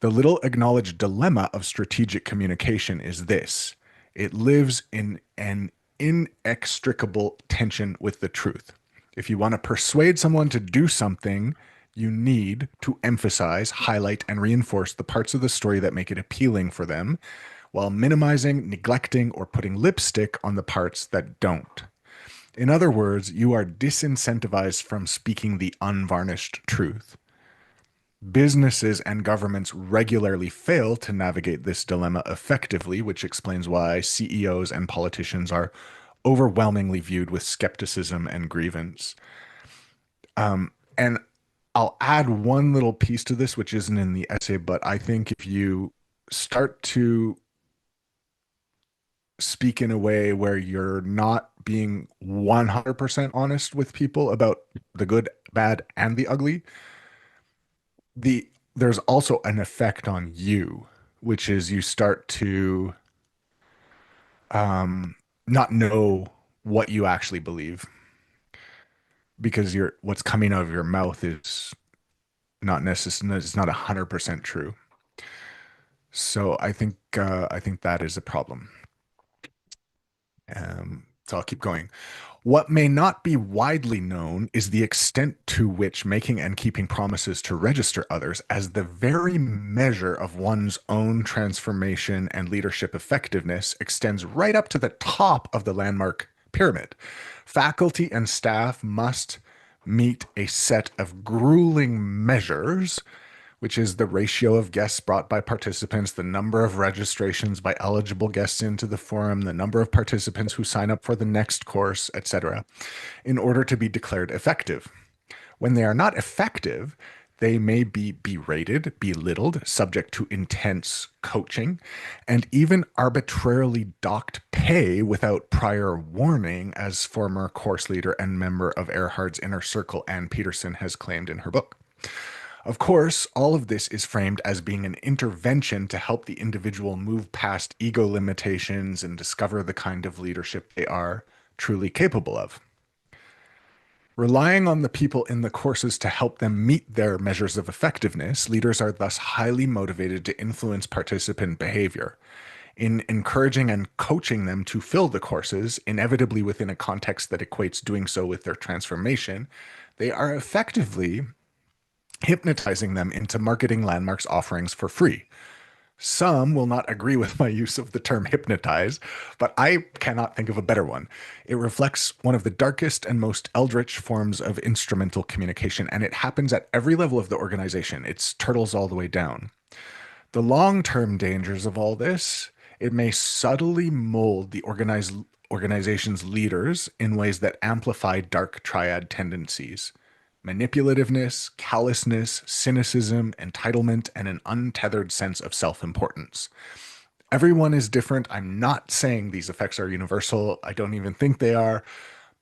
The little acknowledged dilemma of strategic communication is this: it lives in an inextricable tension with the truth. If you want to persuade someone to do something, you need to emphasize, highlight, and reinforce the parts of the story that make it appealing for them, while minimizing, neglecting, or putting lipstick on the parts that don't. In other words, you are disincentivized from speaking the unvarnished truth. Businesses and governments regularly fail to navigate this dilemma effectively, which explains why CEOs and politicians are overwhelmingly viewed with skepticism and grievance. And I'll add one little piece to this, which isn't in the essay, but I think if you start to speak in a way where you're not being 100% honest with people about the good, bad, and the ugly, there's also an effect on you, which is you start to um, not know what you actually believe because what's coming out of your mouth is not necessarily, it's not 100% true. So I think that is a problem. So I'll keep going. What may not be widely known is the extent to which making and keeping promises to register others as the very measure of one's own transformation and leadership effectiveness extends right up to the top of the landmark pyramid. Faculty and staff must meet a set of grueling measures, which is the ratio of guests brought by participants, the number of registrations by eligible guests into the forum, the number of participants who sign up for the next course, etc., in order to be declared effective. When they are not effective, they may be berated, belittled, subject to intense coaching, and even arbitrarily docked pay without prior warning, as former course leader and member of Erhard's Inner Circle, Ann Peterson, has claimed in her book. Of course, all of this is framed as being an intervention to help the individual move past ego limitations and discover the kind of leadership they are truly capable of. Relying on the people in the courses to help them meet their measures of effectiveness, leaders are thus highly motivated to influence participant behavior. In encouraging and coaching them to fill the courses, inevitably within a context that equates doing so with their transformation, they are effectively hypnotizing them into marketing Landmark's offerings for free. Some will not agree with my use of the term hypnotize, but I cannot think of a better one. It reflects one of the darkest and most eldritch forms of instrumental communication, and it happens at every level of the organization. It's turtles all the way down. The long-term dangers of all this: it may subtly mold the organizations' leaders in ways that amplify dark triad tendencies: manipulativeness, callousness, cynicism, entitlement, and an untethered sense of self importance. Everyone is different. I'm not saying these effects are universal. I don't even think they are.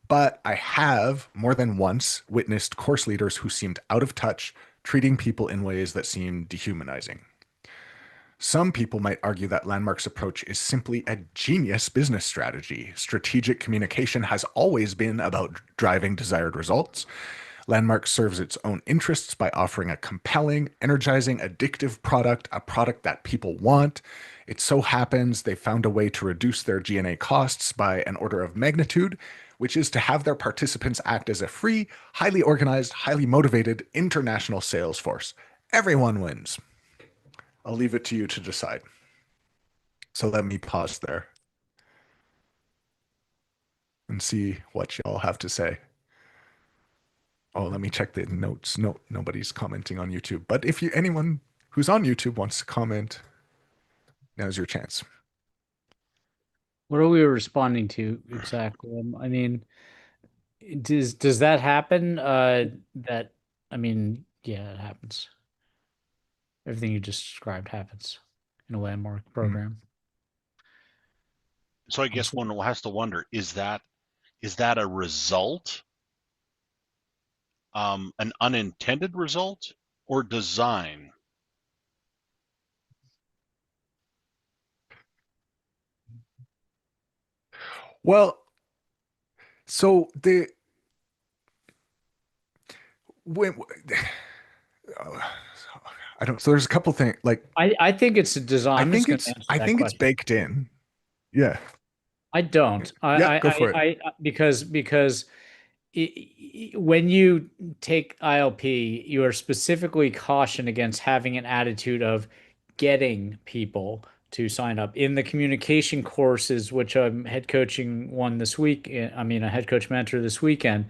But I have more than once witnessed course leaders who seemed out of touch, treating people in ways that seemed dehumanizing. Some people might argue that Landmark's approach is simply a genius business strategy. Strategic communication has always been about driving desired results. Landmark serves its own interests by offering a compelling, energizing, addictive product, a product that people want. It so happens they found a way to reduce their G&A costs by an order of magnitude, which is to have their participants act as a free, highly organized, highly motivated international sales force. Everyone wins. I'll leave it to you to decide. So let me pause there and see what y'all have to say. Oh, let me check the notes. No, nobody's commenting on YouTube. But if anyone who's on YouTube wants to comment, now's your chance. What are we responding to exactly? I mean, does that happen? That I mean, yeah, it happens. Everything you just described happens in a landmark Hmm. program. So I guess one has to wonder, is that a result, an unintended result, or design? Well, so the when I don't. So there's a couple things. Like I think it's a design. I'm just going to answer I that think it's question. baked in. Yeah. I don't. Yeah. Go for it. Because when you take ILP, you are specifically cautioned against having an attitude of getting people to sign up. In the communication courses, which I'm head coaching one this week, I mean, a head coach mentor this weekend,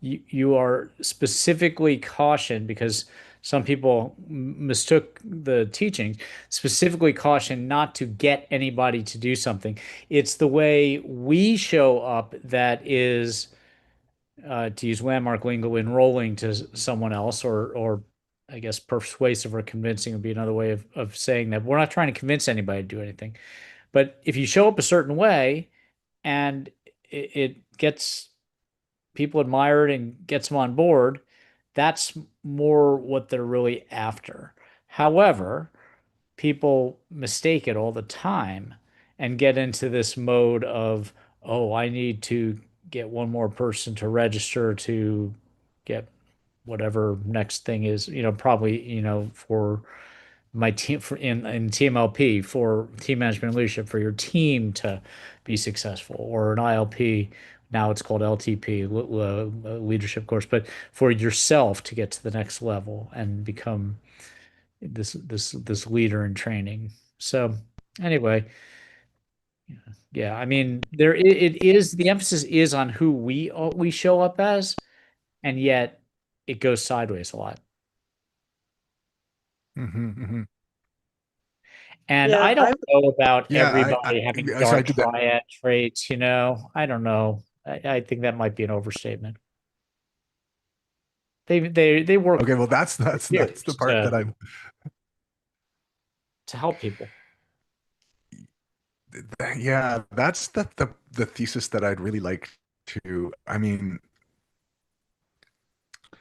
you are specifically cautioned because some people mistook the teaching, specifically cautioned not to get anybody to do something. It's the way we show up that is to use landmark lingo, enrolling to someone else, or I guess persuasive or convincing would be another way of saying that we're not trying to convince anybody to do anything. But if you show up a certain way and it gets people admired and gets them on board, that's more what they're really after. However, people mistake it all the time and get into this mode of, oh, I need to get one more person to register to get whatever next thing is, probably, for my team for in TMLP for team management and leadership for your team to be successful, or an ILP. Now it's called LTP, leadership course, but for yourself to get to the next level and become this leader in training. So anyway, yeah, I mean it is the emphasis is on who we show up as, and yet it goes sideways a lot. Hmm. And Yeah, I don't know about Yeah. everybody having So I dark did that. triad traits, I don't know. I think that might be an overstatement. They work Okay. Well, for that's the years part that I'm. to help people. Yeah. That's the thesis that I'd really like to. I mean,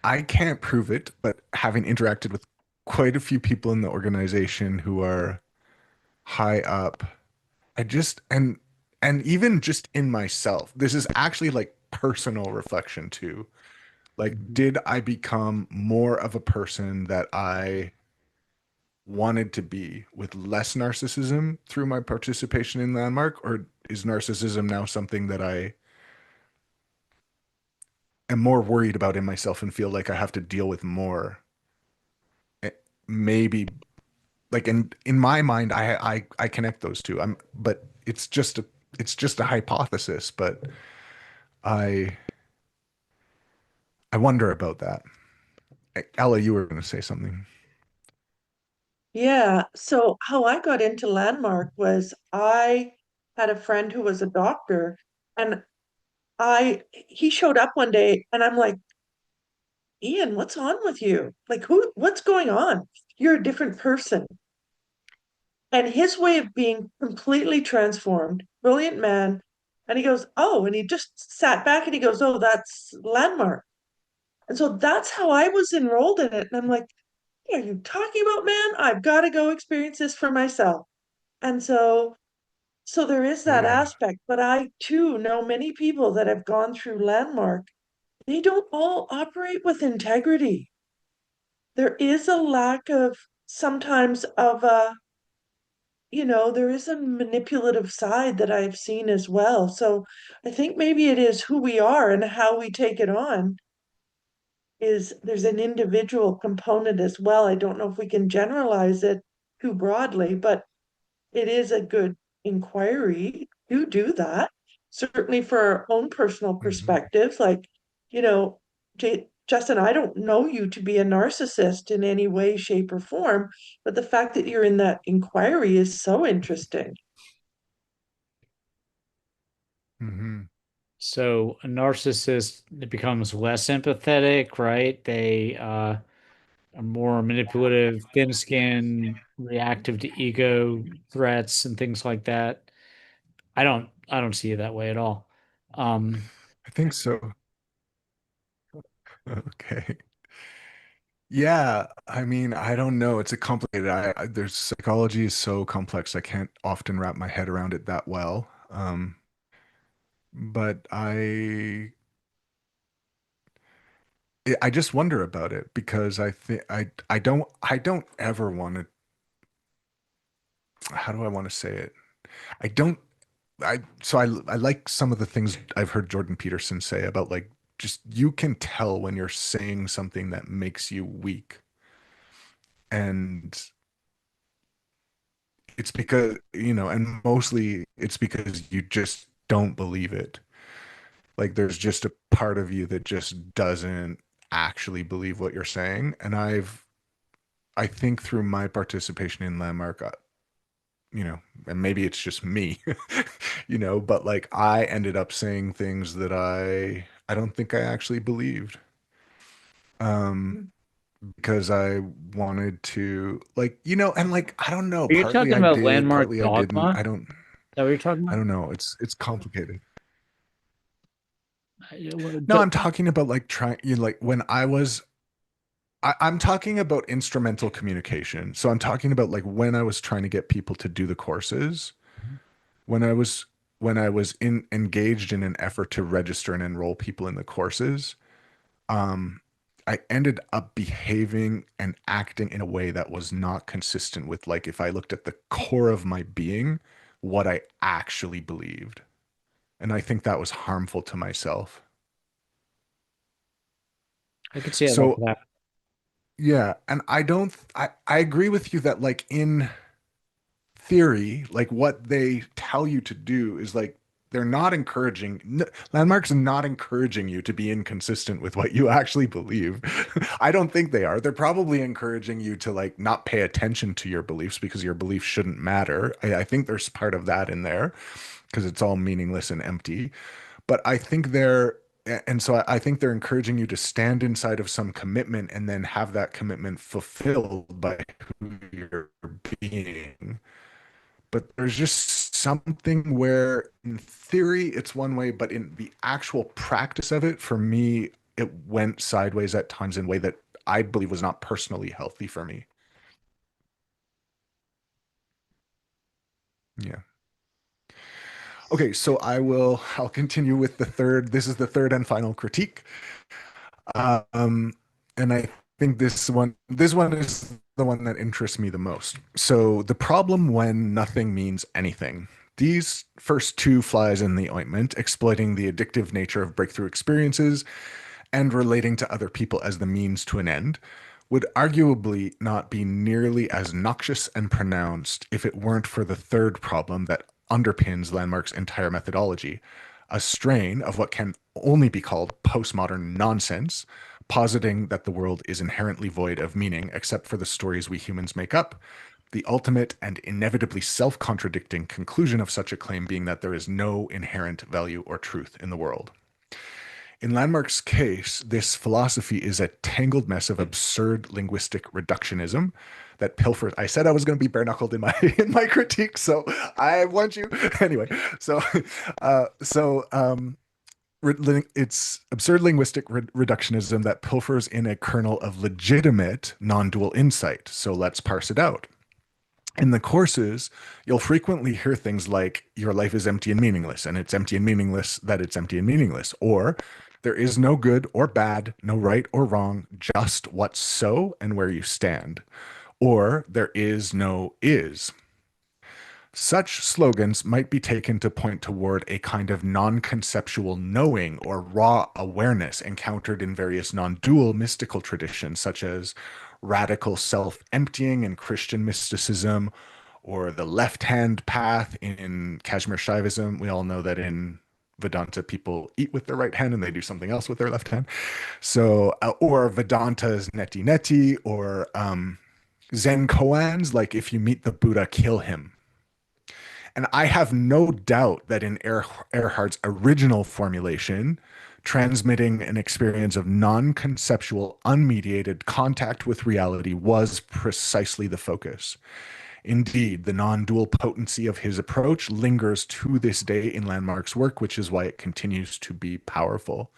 I can't prove it, but having interacted with quite a few people in the organization who are high up, I just and even just in myself, this is actually like personal reflection too. Like, Mhm. did I become more of a person that I wanted to be with less narcissism through my participation in Landmark, or is narcissism now something that I am more worried about in myself and feel like I have to deal with more? Eh, Maybe like in my mind, I connect those two. But it's just a hypothesis, but I I wonder about that. Ella, you were going to say something. yeah. So how I got into Landmark was I had a friend who was a doctor, And he showed up one day and I'm like, Ian, what's on with you? Like, what's going on? You're a different person. And his way of being completely transformed, brilliant man. And he goes, oh, and he just sat back and he goes, oh, that's Landmark. And so that's how I was enrolled in it. And I'm like, what are you talking about, man? I've got to go experience this for myself. And so there is that Yeah. aspect. But I too know many people that have gone through Landmark. They don't all operate with integrity. There is a lack of sometimes of a, there is a manipulative side that I've seen as well. So I think maybe it is who we are and how we take it on is there's an individual component as well. I don't know if we can generalize it too broadly, but it is a good inquiry to do that. Certainly for our own personal Mhm. perspectives, like, you know, Justin, I don't know you to be a narcissist in any way, shape, or form, but the fact that you're in that inquiry is so interesting. Mhm. So a narcissist it becomes less empathetic, right? They are more manipulative, thin-skinned, reactive to ego threats and things like that. I don't see it that way at all. Um, I think so. Okay. Yeah, I mean, I don't know. It's a complicated. There's psychology is so complex. I can't often wrap my head around it that well. But I just wonder about it because I think I don't ever want to. How do I want to say it? I don't. I like some of the things I've heard Jordan Peterson say about like just you can tell when you're saying something that makes you weak. And it's because, and mostly it's because you just don't believe it. Like there's just a part of you that just doesn't actually believe what you're saying. And I think through my participation in Landmark, and maybe it's just me, but like I ended up saying things that I don't think I actually believed. Um, because I wanted to like, and like I don't know, are you partly talking I about did, landmark partly I didn't. dogma? Is that what you're talking I about? don't know. It's complicated. Well, No, I'm talking about like trying, like when I'm talking about instrumental communication. So I'm talking about like when I was trying to get people to do the courses, when I was engaged in an effort to register and enroll people in the courses, um, I ended up behaving and acting in a way that was not consistent with like if I looked at the core of my being, what I actually believed. And I think that was harmful to myself. I could see it like So that. yeah, and I agree with you that like in theory, like what they tell you to do is like they're not encouraging landmarks are not encouraging you to be inconsistent with what you actually believe. I don't think they are. They're probably encouraging you to like not pay attention to your beliefs because your beliefs shouldn't matter. I think there's part of that in there because it's all meaningless and empty. But I think and so I think they're encouraging you to stand inside of some commitment and then have that commitment fulfilled by who you're being. But there's just something where, in theory, it's one way, but in the actual practice of it, for me, it went sideways at times in a way that I believe was not personally healthy for me. Yeah. Okay, so I'll continue with the third. This is the third and final critique. Um, and I think this one is the one that interests me the most. So the problem when nothing means anything. These first two flies in the ointment, exploiting the addictive nature of breakthrough experiences and relating to other people as the means to an end, would arguably not be nearly as noxious and pronounced if it weren't for the third problem that underpins Landmark's entire methodology, a strain of what can only be called postmodern nonsense, positing that the world is inherently void of meaning except for the stories we humans make up, the ultimate and inevitably self-contradicting conclusion of such a claim being that there is no inherent value or truth in the world. In Landmark's case, this philosophy is a tangled mess of absurd linguistic reductionism that pilfers. I said I was going to be bare knuckled in my in my critique, so I want you anyway. So, it's absurd linguistic reductionism that pilfers in a kernel of legitimate non-dual insight. So let's parse it out. In the courses, you'll frequently hear things like, your life is empty and meaningless, and it's empty and meaningless that it's empty and meaningless. Or, there is no good or bad, no right or wrong, just what's so and where you stand. Or, there is no is. Such slogans might be taken to point toward a kind of non-conceptual knowing or raw awareness encountered in various non-dual mystical traditions, such as radical self-emptying in Christian mysticism, or the left-hand path in Kashmir Shaivism. We all know that in Vedanta, people eat with their right hand and they do something else with their left hand. So, or Vedanta's neti neti, or Zen koans, like if you meet the Buddha, kill him. And I have no doubt that in Erhard's original formulation, transmitting an experience of non conceptual, unmediated contact with reality was precisely the focus. Indeed, the non dual potency of his approach lingers to this day in Landmark's work, which is why it continues to be powerful.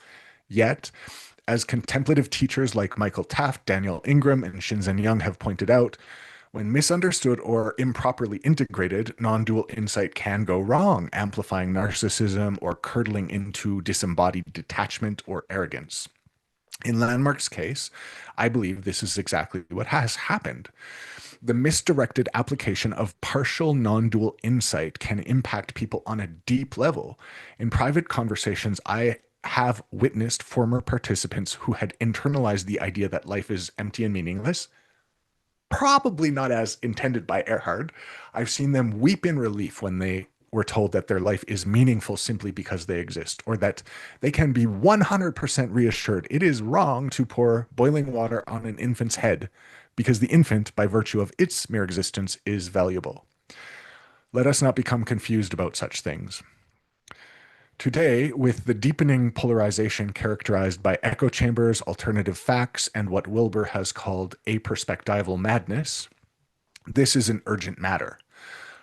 Yet, as contemplative teachers like Michael Taft, Daniel Ingram, and Shinzen Young have pointed out, when misunderstood or improperly integrated, non dual insight can go wrong, amplifying narcissism or curdling into disembodied detachment or arrogance. In Landmark's case, I believe this is exactly what has happened. The misdirected application of partial non dual insight can impact people on a deep level. In private conversations, I have witnessed former participants who had internalized the idea that life is empty and meaningless, probably not as intended by Erhard. I've seen them weep in relief when they were told that their life is meaningful simply because they exist, or that they can be 100% reassured it is wrong to pour boiling water on an infant's head because the infant, by virtue of its mere existence, is valuable. Let us not become confused about such things. Today, with the deepening polarization characterized by echo chambers, alternative facts, and what Wilber has called aperspectival madness, this is an urgent matter.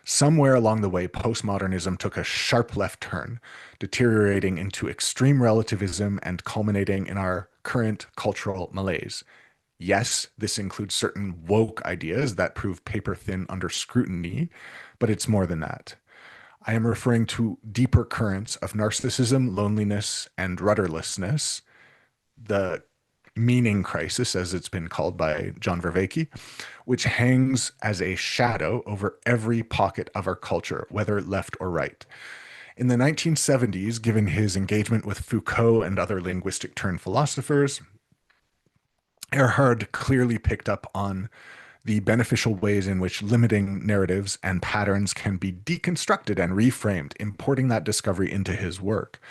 Somewhere along the way, postmodernism took a sharp left turn, deteriorating into extreme relativism and culminating in our current cultural malaise. Yes, this includes certain woke ideas that prove paper thin under scrutiny, but it's more than that. I am referring to deeper currents of narcissism, loneliness, and rudderlessness, the meaning crisis, as it's been called by John Vervaeke, which hangs as a shadow over every pocket of our culture, whether left or right. In the 1970s, given his engagement with Foucault and other linguistic turn philosophers, Erhard clearly picked up on the beneficial ways in which limiting narratives and patterns can be deconstructed and reframed, importing that discovery into his work.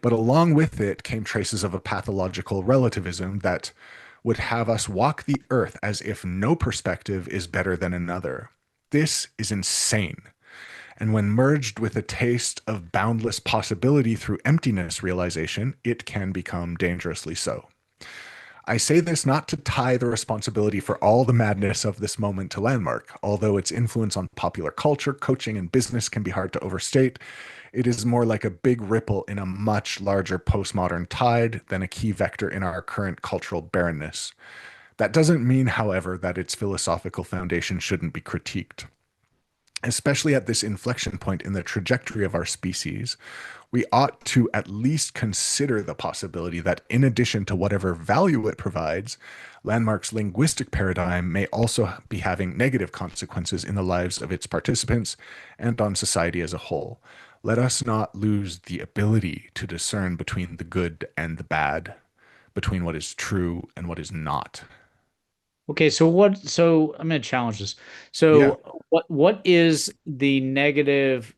But along with it came traces of a pathological relativism that would have us walk the earth as if no perspective is better than another. This is insane. And when merged with a taste of boundless possibility through emptiness realization, it can become dangerously so. I say this not to tie the responsibility for all the madness of this moment to Landmark, although its influence on popular culture, coaching, and business can be hard to overstate. It is more like a big ripple in a much larger postmodern tide than a key vector in our current cultural barrenness. That doesn't mean, however, that its philosophical foundation shouldn't be critiqued. Especially at this inflection point in the trajectory of our species, we ought to at least consider the possibility that, in addition to whatever value it provides, Landmark's linguistic paradigm may also be having negative consequences in the lives of its participants and on society as a whole. Let us not lose the ability to discern between the good and the bad, between what is true and what is not. Okay, so I'm going to challenge this. Yeah. So what is the negative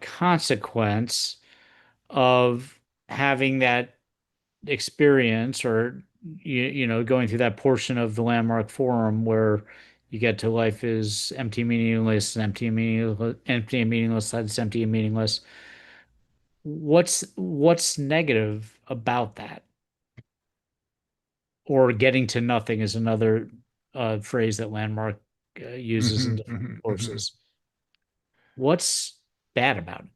consequence of having that experience, or going through that portion of the Landmark Forum where You get to life is empty, meaningless, empty and meaningless. That's empty and meaningless. What's negative about that? Or getting to nothing is another phrase that Landmark uses in Mhm, different mhm, mhm. courses. What's bad about it?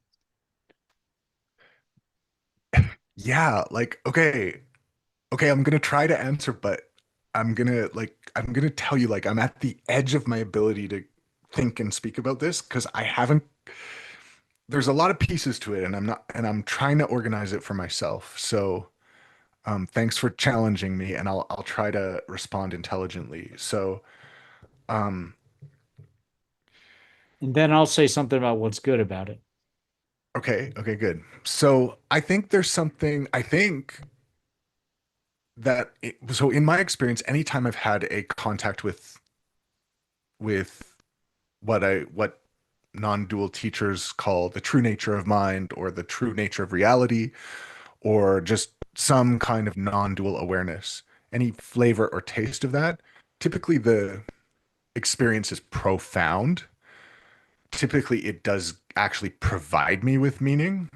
Yeah, like, okay, I'm gonna try to answer, but I'm gonna tell you, like, I'm at the edge of my ability to think and speak about this because I haven't, there's a lot of pieces to it, and I'm trying to organize it for myself. So, thanks for challenging me, and I'll try to respond intelligently. So, um, And then I'll say something about what's good about it. okay, good. So, I think there's something, I think so in my experience, anytime I've had a contact with what non-dual teachers call the true nature of mind or the true nature of reality or just some kind of non-dual awareness, any flavor or taste of that, typically the experience is profound. Typically it does actually provide me with meaning,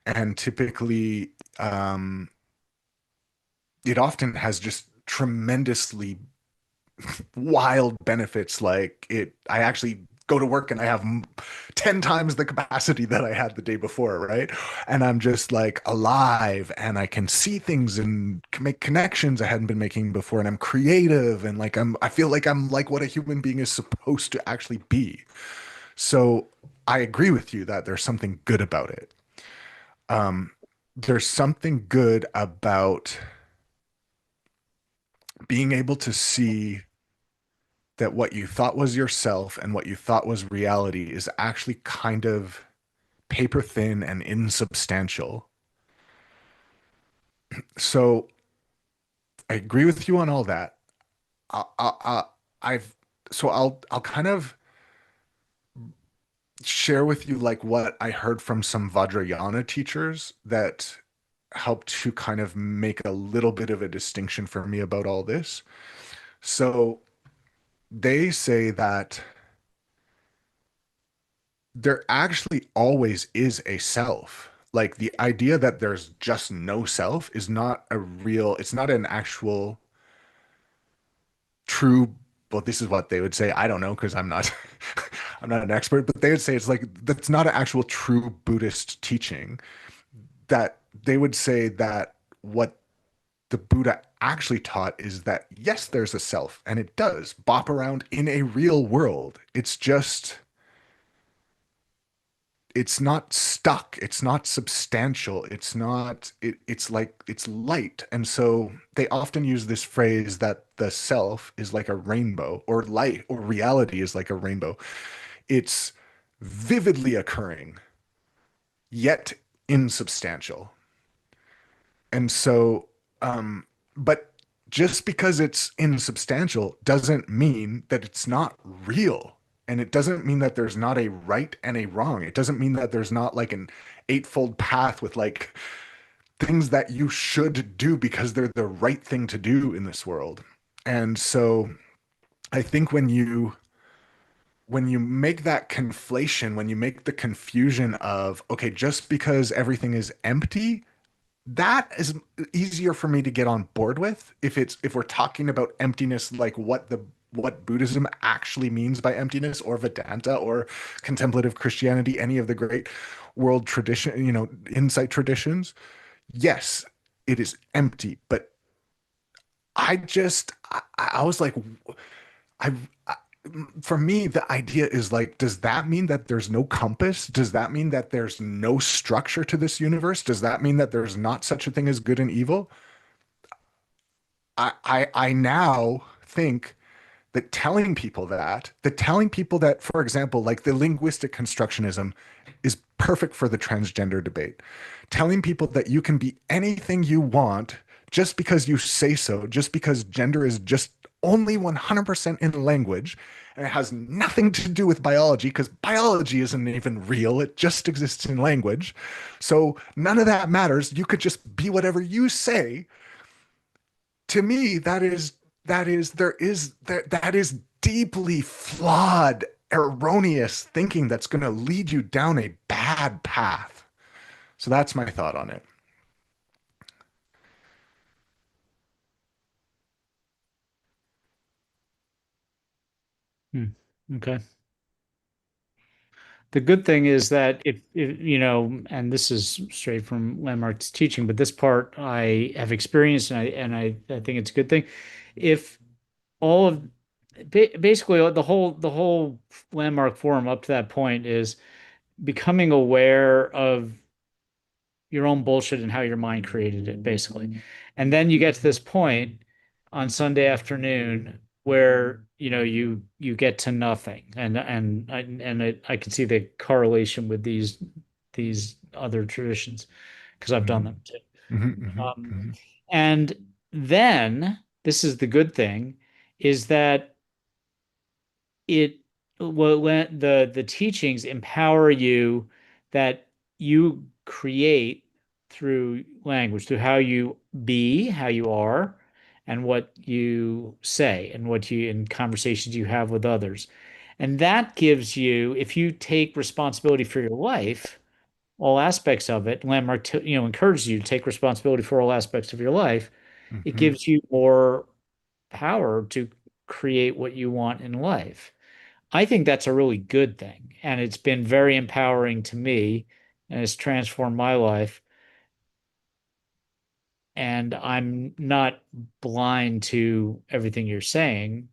and typically um, it often has just tremendously wild benefits. Like I actually go to work and I have 10 times the capacity that I had the day before, right? And I'm just like alive and I can see things and make connections I hadn't been making before. And I'm creative and like I feel like I'm like what a human being is supposed to actually be. So I agree with you that there's something good about it. Um, there's something good about being able to see that what you thought was yourself and what you thought was reality is actually kind of paper thin and insubstantial. So I agree with you on all that. I've so I'll kind of share with you like what I heard from some Vajrayana teachers that helped to kind of make a little bit of a distinction for me about all this. So they say that there actually always is a self. Like the idea that there's just no self is not a real, it's not an actual true, well, this is what they would say. I don't know because I'm not I'm not an expert, but they would say it's like that's not an actual true Buddhist teaching. That they would say that what the Buddha actually taught is that yes, there's a self and it does bop around in a real world. It's not stuck, it's not substantial, it's like it's light. And so they often use this phrase that the self is like a rainbow, or light or reality is like a rainbow. It's vividly occurring yet insubstantial. And so but just because it's insubstantial doesn't mean that it's not real. And it doesn't mean that there's not a right and a wrong. It doesn't mean that there's not like an eightfold path with like things that you should do because they're the right thing to do in this world. And so I think when you make that conflation, when you make the confusion of, okay, just because everything is empty, that is easier for me to get on board with if we're talking about emptiness, like what Buddhism actually means by emptiness, or Vedanta, or contemplative Christianity, any of the great world tradition, insight traditions. Yes, it is empty, but I was like, I, I for me, the idea is like, does that mean that there's no compass? Does that mean that there's no structure to this universe? Does that mean that there's not such a thing as good and evil? I now think that telling people that, for example, like the linguistic constructionism is perfect for the transgender debate. Telling people that you can be anything you want just because you say so, just because gender is just only 100% in language, and it has nothing to do with biology because biology isn't even real. It just exists in language. So none of that matters. You could just be whatever you say. To me, that is that is deeply flawed, erroneous thinking that's going to lead you down a bad path. So that's my thought on it. Hmm. Okay. The good thing is that if you know, and this is straight from Landmark's teaching, but this part I have experienced, and I think it's a good thing. If all of basically the whole Landmark forum up to that point is becoming aware of your own bullshit and how your mind created it, basically. And then you get to this point on Sunday afternoon where you get to nothing, and I can see the correlation with these other traditions because I've done Mhm, them too. mhm, mhm, Um, mhm, and then this is the good thing is that it well the teachings empower you that you create through language, through how you be, how you are, and what you say, and what you in conversations you have with others. And that gives you, if you take responsibility for your life, all aspects of it, Landmark, encourages you to take responsibility for all aspects of your life. It mhm, gives you more power to create what you want in life. I think that's a really good thing. And it's been very empowering to me and it's transformed my life. And I'm not blind to everything you're saying.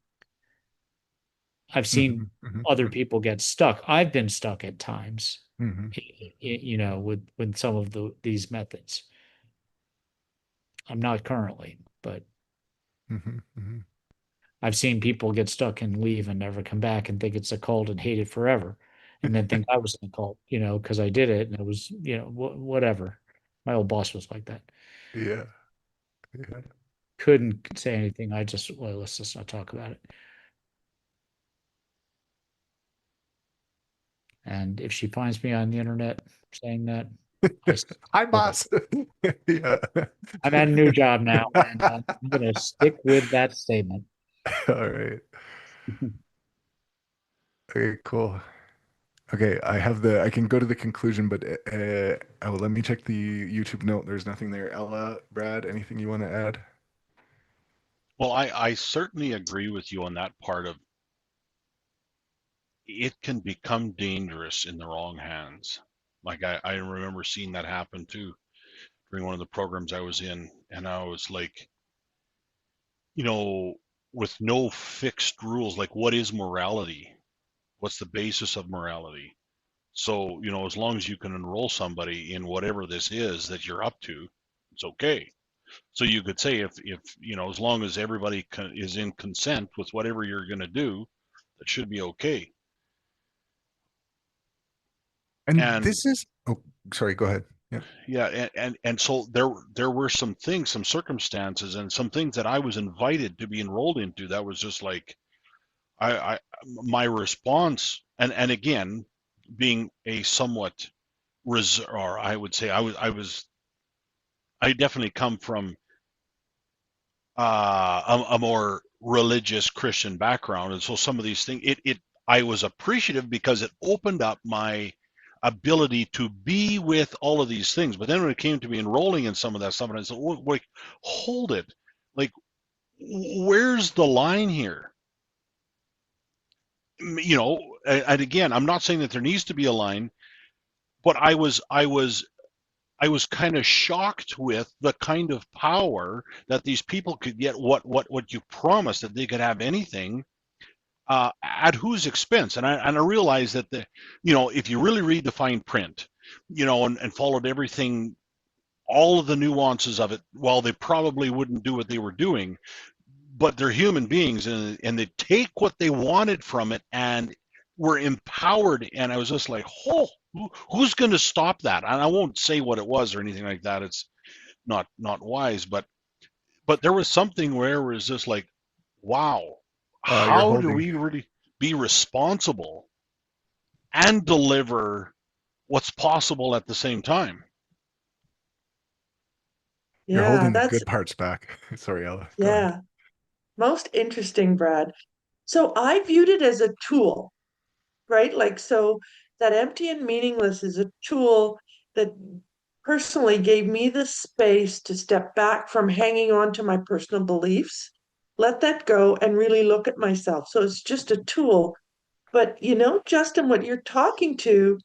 I've seen mhm, mhm, other mhm, people get stuck. I've been stuck at times, mhm, with some of these methods. I'm not currently, but mhm, mhm. I've seen people get stuck and leave and never come back and think it's a cult and hate it forever. And then think I was in a cult, because I did it and it was, whatever. My old boss was like that. Yeah, yeah. Couldn't say anything. Well, let's just not talk about it. And if she finds me on the internet saying that, I Hi, love it. boss. Yeah. I'm at a new job now, and I'm going to stick with that statement. All right. Okay, cool. Okay, I can go to the conclusion, but oh, let me check the YouTube note. There's nothing there. Ella, Brad, anything you want to add? Well, I certainly agree with you on that part of it can become dangerous in the wrong hands. Like I remember seeing that happen too during one of the programs I was in, and I was like, you know, with no fixed rules, like what is morality? What's the basis of morality? So, as long as you can enroll somebody in whatever this is that you're up to, it's okay. So you could say if as long as everybody is in consent with whatever you're going to do, that should be okay. And And this is, oh, sorry, go ahead. Yeah. yeah, and so there were some things, some circumstances, and some things that I was invited to be enrolled into that was just like I my response, and again, being a somewhat or I would say I definitely come from a more religious Christian background, and so some of these things, it I was appreciative because it opened up my ability to be with all of these things. But then when it came to me enrolling in some of that stuff, and I said, "Oh, wait, hold it, like where's the line here?" And again, I'm not saying that there needs to be a line, but I was kind of shocked with the kind of power that these people could get. What you promised that they could have anything, at whose expense? And I realized that if you really read the fine print, and followed everything, all of the nuances of it, well, they probably wouldn't do what they were doing, but they're human beings, and they take what they wanted from it and were empowered. And I was just like, oh, who's going to stop that? And I won't say what it was or anything like that. It's not wise, but there was something where it was just like, wow, You're how do holding, we really be responsible and deliver what's possible at the same time? you're Yeah, holding the that's good parts back. Sorry, Ella, go ahead. yeah. Most interesting, Brad. So I viewed it as a tool, right? Like, so that empty and meaningless is a tool that personally gave me the space to step back from hanging on to my personal beliefs, let that go, and really look at myself. So it's just a tool. But Justin, what you're talking to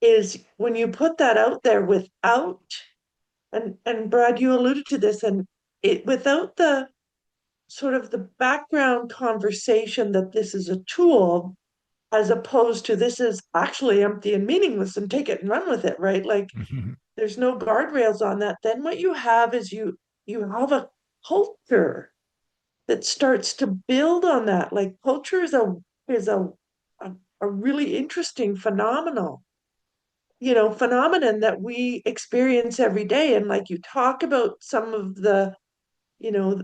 is when you put that out there without, and Brad, you alluded to this, and it without the sort of the background conversation that this is a tool as opposed to this is actually empty and meaningless and take it and run with it, right? Like Mhm. there's no guardrails on that. Then what you have is you have a culture that starts to build on that. Like culture is a really interesting phenomenon that we experience every day. And like you talk about some of you know,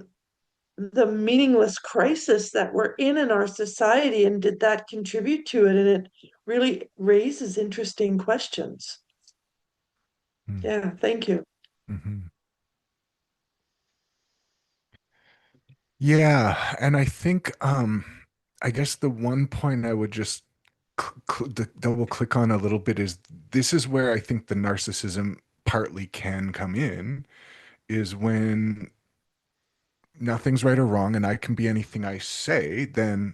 the meaningless crisis that we're in our society, and did that contribute to it? And it really raises interesting questions. Yeah, thank you. Mhm. Yeah, and I think I guess the one point I would just double click on a little bit is this is where I think the narcissism partly can come in is when nothing's right or wrong and I can be anything I say, then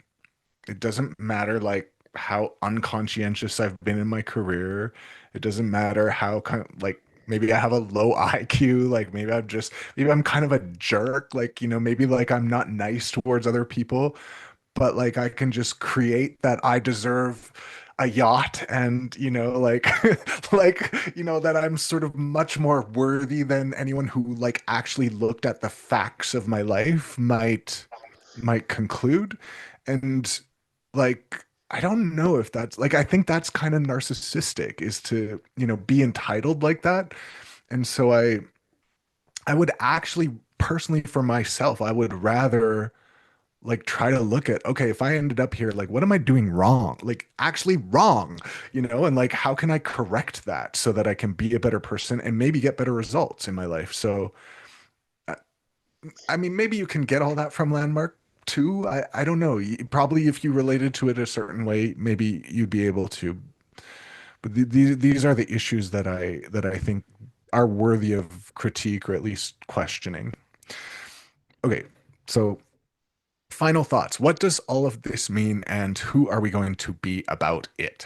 it doesn't matter like how unconscientious I've been in my career. It doesn't matter how like maybe I have a low IQ, like maybe I'm kind of a jerk, like maybe like I'm not nice towards other people, but like I can just create that I deserve a yacht and like like that I'm sort of much more worthy than anyone who like actually looked at the facts of my life might conclude. And like I don't know if that's like I think that's kind of narcissistic is to be entitled like that. And so I would actually personally for myself I would rather like try to look at, okay, if I ended up here, like what am I doing wrong? Like actually wrong, and like how can I correct that so that I can be a better person and maybe get better results in my life. So uh, I mean maybe you can get all that from Landmark too. I don't know. Probably if you related to it a certain way, maybe you'd be able to. But these are the issues that I think are worthy of critique or at least questioning. Okay, so final thoughts. What does all of this mean, and who are we going to be about it?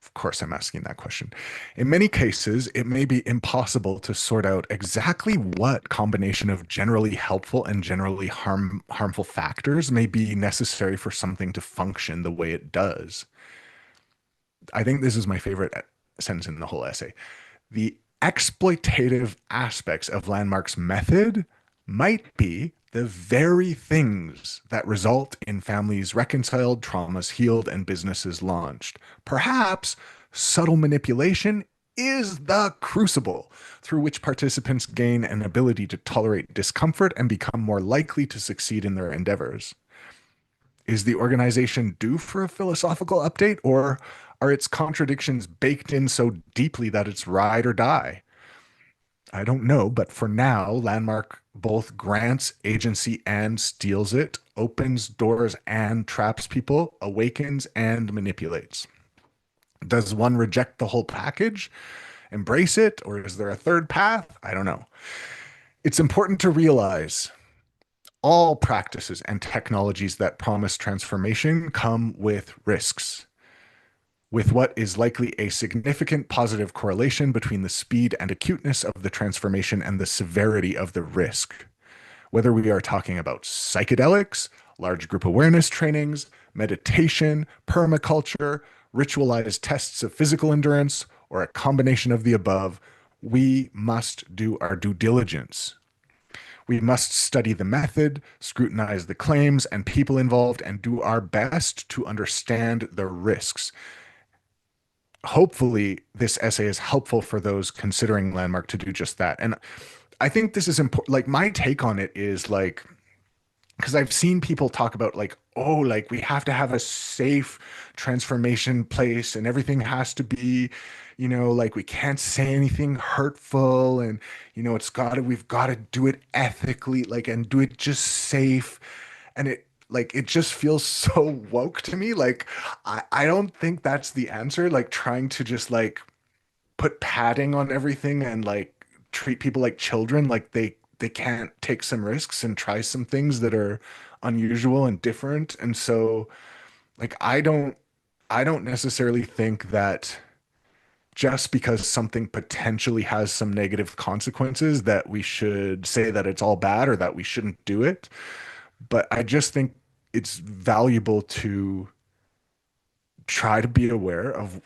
Of course, I'm asking that question. In many cases, it may be impossible to sort out exactly what combination of generally helpful and generally harmful factors may be necessary for something to function the way it does. I think this is my favorite sentence in the whole essay. The exploitative aspects of Landmark's method might be the very things that result in families reconciled, traumas healed, and businesses launched. Perhaps subtle manipulation is the crucible through which participants gain an ability to tolerate discomfort and become more likely to succeed in their endeavors. Is the organization due for a philosophical update, or are its contradictions baked in so deeply that it's ride or die? I don't know, but for now, Landmark both grants agency and steals it, opens doors and traps people, awakens and manipulates. Does one reject the whole package, embrace it, or is there a third path? I don't know. It's important to realize all practices and technologies that promise transformation come with risks, with what is likely a significant positive correlation between the speed and acuteness of the transformation and the severity of the risk. Whether we are talking about psychedelics, large group awareness trainings, meditation, permaculture, ritualized tests of physical endurance, or a combination of the above, we must do our due diligence. We must study the method, scrutinize the claims and people involved, and do our best to understand the risks. Hopefully, this essay is helpful for those considering Landmark to do just that. And I think this is important. Like, my take on it is like, because I've seen people talk about like, oh, like we have to have a safe transformation place and everything has to be, like we can't say anything hurtful and we've got to do it ethically, like and do it just safe. And it just feels so woke to me. Like I don't think that's the answer. Like trying to just like put padding on everything and like treat people like children, like they can't take some risks and try some things that are unusual and different. And so like I don't necessarily think that just because something potentially has some negative consequences that we should say that it's all bad or that we shouldn't do it. But I just think it's valuable to try to be aware of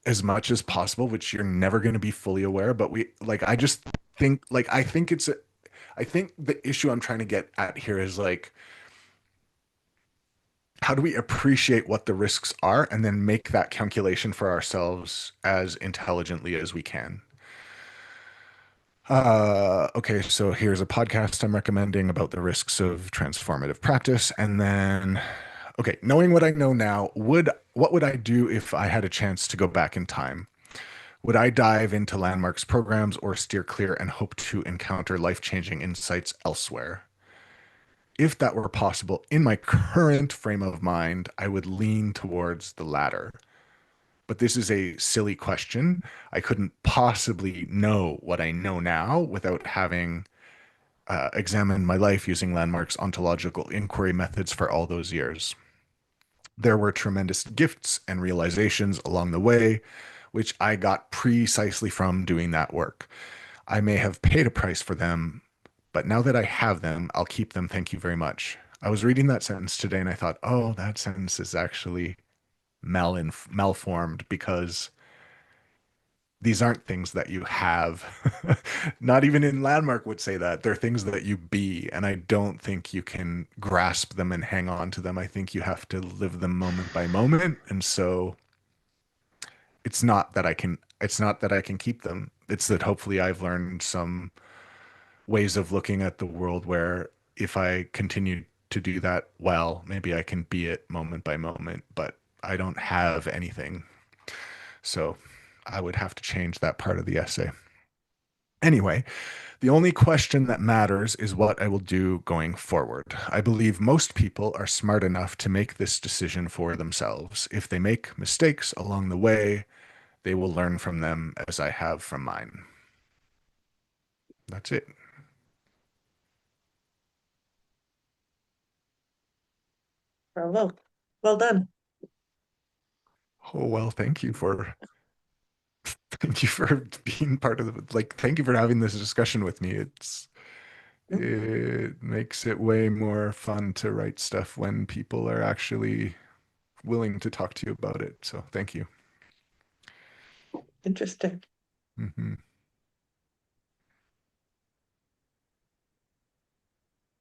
as much as possible, which you're never going to be fully aware. But I just think, I think the issue I'm trying to get at here is like, how do we appreciate what the risks are and then make that calculation for ourselves as intelligently as we can? Okay, so here's a podcast I'm recommending about the risks of transformative practice. And then, okay, knowing what I know now, what would I do if I had a chance to go back in time? Would I dive into Landmark's programs or steer clear and hope to encounter life-changing insights elsewhere? If that were possible, in my current frame of mind, I would lean towards the latter. But this is a silly question. I couldn't possibly know what I know now without having examined my life using Landmark's ontological inquiry methods for all those years. There were tremendous gifts and realizations along the way, which I got precisely from doing that work. I may have paid a price for them, but now that I have them, I'll keep them. Thank you very much. I was reading that sentence today and I thought, oh, that sentence is actually malformed because these aren't things that you have. Not even in Landmark would say that. They're things that you be. And I don't think you can grasp them and hang on to them. I think you have to live them moment by moment. And so it's not that I can keep them. It's that hopefully I've learned some ways of looking at the world where if I continue to do that well, maybe I can be it moment by moment, but I don't have anything. So I would have to change that part of the essay. Anyway, the only question that matters is what I will do going forward. I believe most people are smart enough to make this decision for themselves. If they make mistakes along the way, they will learn from them as I have from mine. That's it. Bravo. Well done. Oh, well, thank you for being part of thank you for having this discussion with me. It makes it way more fun to write stuff when people are actually willing to talk to you about it. So thank you. Interesting. Hmm.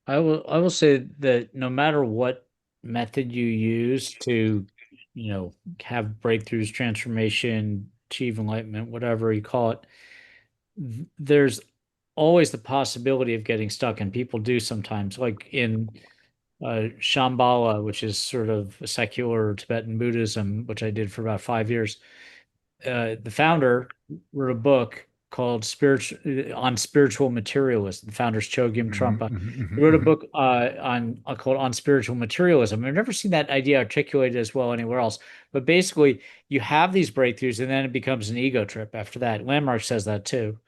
I will say that no matter what method you use to, have breakthroughs, transformation, achieve enlightenment, whatever you call it, there's always the possibility of getting stuck, and people do sometimes, like in Shambhala, which is sort of secular Tibetan Buddhism, which I did for about 5 years. The founder wrote a book called spiritual materialism. The founder's Chogyam Hmm. Trungpa. He Hmm. wrote a Hmm. book called on spiritual materialism. I've never seen that idea articulated as well anywhere else. But basically, you have these breakthroughs, and then it becomes an ego trip after that. Landmark says that too.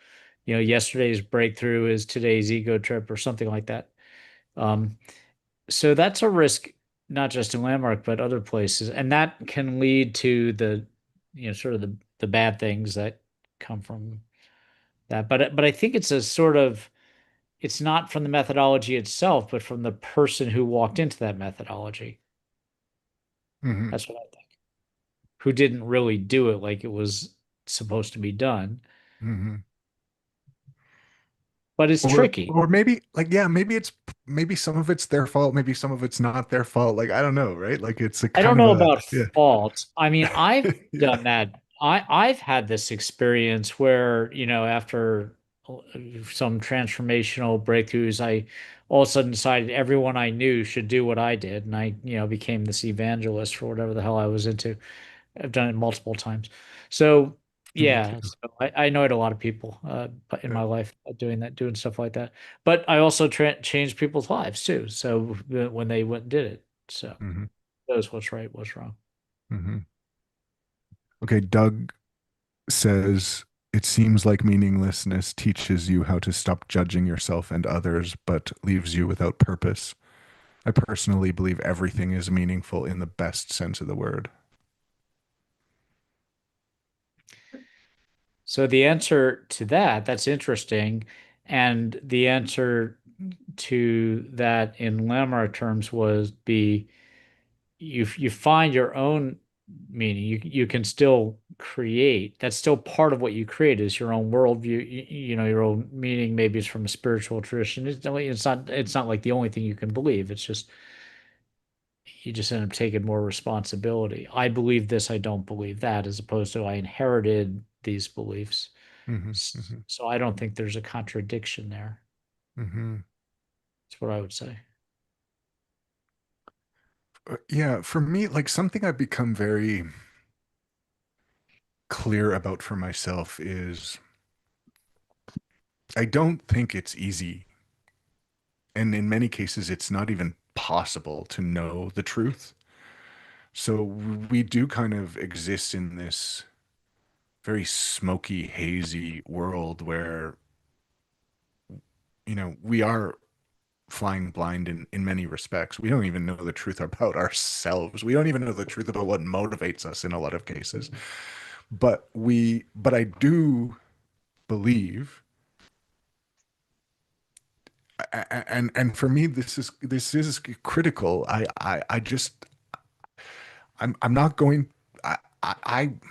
Yesterday's breakthrough is today's ego trip, or something like that. Um, so that's a risk, not just in Landmark, but other places. And that can lead to sort of the bad things that come from that. But I think it's a sort of, it's not from the methodology itself, but from the person who walked into that methodology. Hmm. That's what I think. Who didn't really do it like it was supposed to be done. Hmm. But it's tricky. Or maybe yeah, maybe some of it's their fault, maybe some of it's not their fault. Like I don't know, right? Like it's a I kind don't of know a about yeah. fault. I mean, I've Yeah. done that. I've had this experience where, after some transformational breakthroughs. I all of a sudden decided everyone I knew should do what I did, and I, became this evangelist for whatever the hell I was into. I've done it multiple times. So Me yeah, too. so I know a lot of people in my life doing that, doing stuff like that. But I also changed people's lives too. So when they went and did it, so Hmm. knows what's right, what's wrong. Hmm. Okay, Doug says, it seems like meaninglessness teaches you how to stop judging yourself and others, but leaves you without purpose. I personally believe everything is meaningful in the best sense of the word. So the answer to that, that's interesting. And the answer to that in Landmark terms was be you find your own meaning. You can still create. That's still part of what you create is your own worldview. Your own meaning. Maybe it's from a spiritual tradition. It's not like the only thing you can believe. It's just you just end up taking more responsibility. I believe this, I don't believe that, as opposed to I inherited these beliefs. Hmm. Hmm. So I don't think there's a contradiction there. Hmm. That's what I would say. Yeah, for me, like something I've become very clear about for myself is I don't think it's easy. And in many cases, it's not even possible to know the truth. So we do kind of exist in this very smoky, hazy world where, we are flying blind in many respects. We don't even know the truth about ourselves. We don't even know the truth about what motivates us in a lot of cases. But I do believe, and for me, this is critical. I just I'm not going.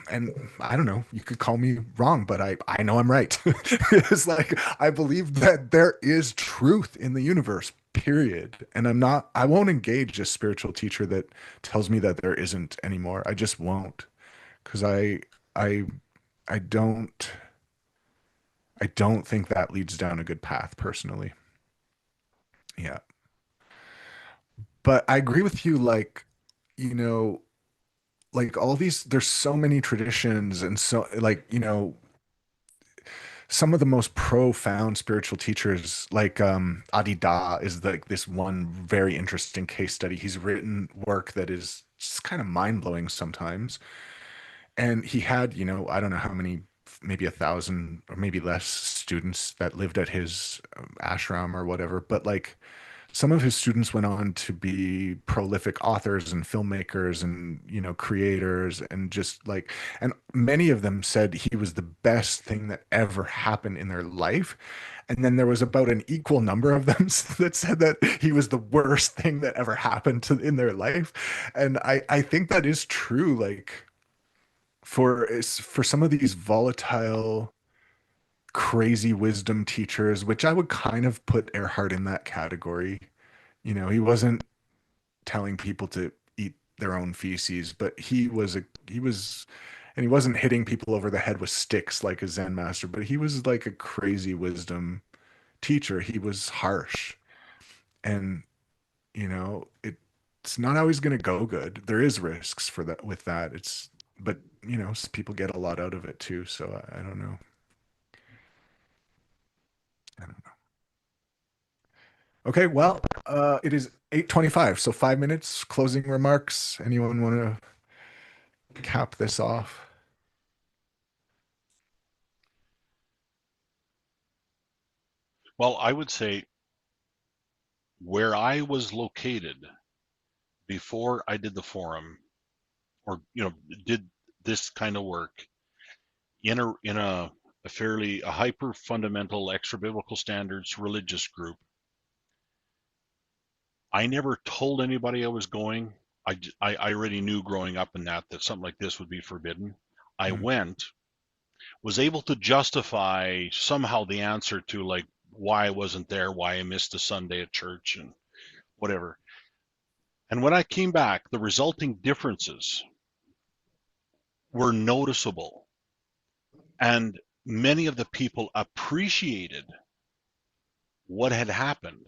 And I don't know. You could call me wrong, but I know I'm right. It's like I believe that there is truth in the universe. Period. And I won't engage a spiritual teacher that tells me that there isn't anymore. I just won't, because I I don't think that leads down a good path personally. Yeah. But I agree with you. You know, like all these, there's so many traditions and so some of the most profound spiritual teachers, like Adi Da is like this one very interesting case study. He's written work that is just kind of mind-blowing sometimes. And he had, I don't know how many, maybe 1,000 or maybe less students that lived at his ashram or whatever. But like some of his students went on to be prolific authors and filmmakers and creators, and just like, and many of them said he was the best thing that ever happened in their life. And then there was about an equal number of them that said that he was the worst thing that ever happened in their life. And I think that is true, like for some of these volatile, crazy wisdom teachers, which I would kind of put Earhart in that category. He wasn't telling people to eat their own feces, but and he wasn't hitting people over the head with sticks like a Zen master, but he was like a crazy wisdom teacher. He was harsh, and it's not always going to go good. There is risks for that with that. But people get a lot out of it too. So I don't know. I don't know. Okay, well, it is 8:25, so 5 minutes closing remarks. Anyone want to cap this off? Well, I would say where I was located before I did the forum, or did this kind of work in a fairly a hyper fundamental extra biblical standards religious group. I never told anybody I was going. I already knew growing up in that something like this would be forbidden. I Mm, went, was able to justify somehow the answer to like why I wasn't there, why I missed a Sunday at church and whatever. And when I came back, the resulting differences were noticeable. And many of the people appreciated what had happened,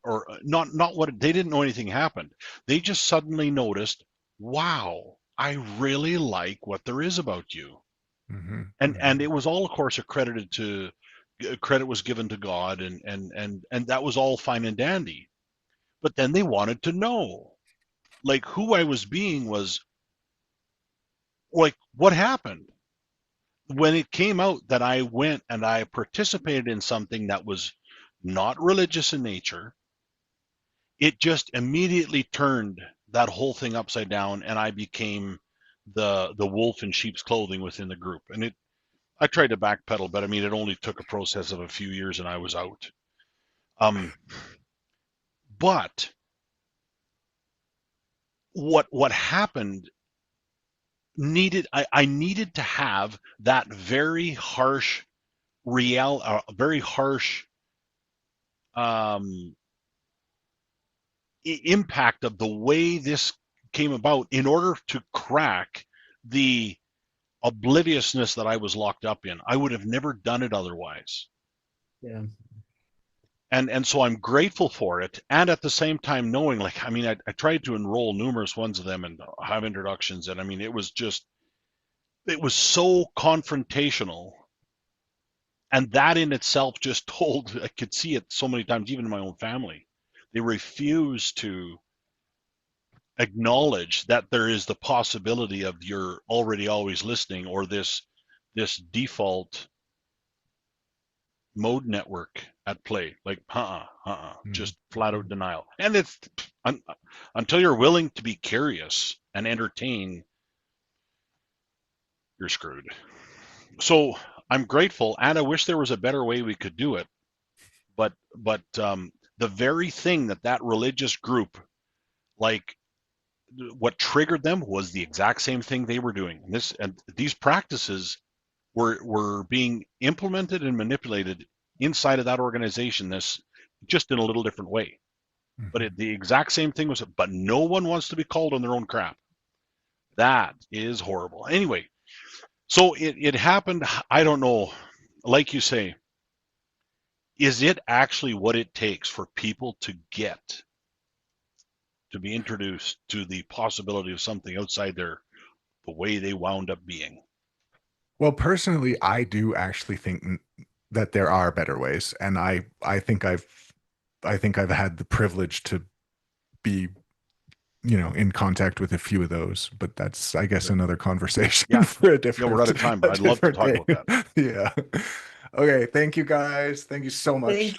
or not what they didn't know anything happened. They just suddenly noticed, wow, I really like what there is about you. And it was all, of course, credit was given to God, and that was all fine and dandy. But then they wanted to know, like, who I was being was, like, what happened when it came out that I went and I participated in something that was not religious in nature. It just immediately turned that whole thing upside down, and I became the wolf in sheep's clothing within the group. And I tried to backpedal, but I mean, it only took a process of a few years, and I was out. But what happened I needed to have that very harsh very harsh impact of the way this came about in order to crack the obliviousness that I was locked up in. I would have never done it otherwise. Yeah. And so I'm grateful for it, and at the same time knowing, like, I mean, I tried to enroll numerous ones of them and have introductions, and I mean, it was so confrontational, and that in itself just told, I could see it so many times, even in my own family. They refuse to acknowledge that there is the possibility of you're already always listening, or this default mode network at play, like just flat out denial. And it's until you're willing to be curious and entertain, you're screwed. So I'm grateful, and I wish there was a better way we could do it, but the very thing that religious group, like, what triggered them was the exact same thing they were doing. And these practices were being implemented and manipulated inside of that organization, this just in a little different way. But the exact same thing was, but no one wants to be called on their own crap. That is horrible. Anyway, so it happened. I don't know, like you say, is it actually what it takes for people to be introduced to the possibility of something outside the way they wound up being? Well, personally, I do actually think that there are better ways, and I think I've had the privilege to be, in contact with a few of those, but that's, I guess, another conversation for a different. Yeah, we're out of time, but I'd love to talk about that. Yeah. Okay. Thank you guys. Thank you so much. Thank you.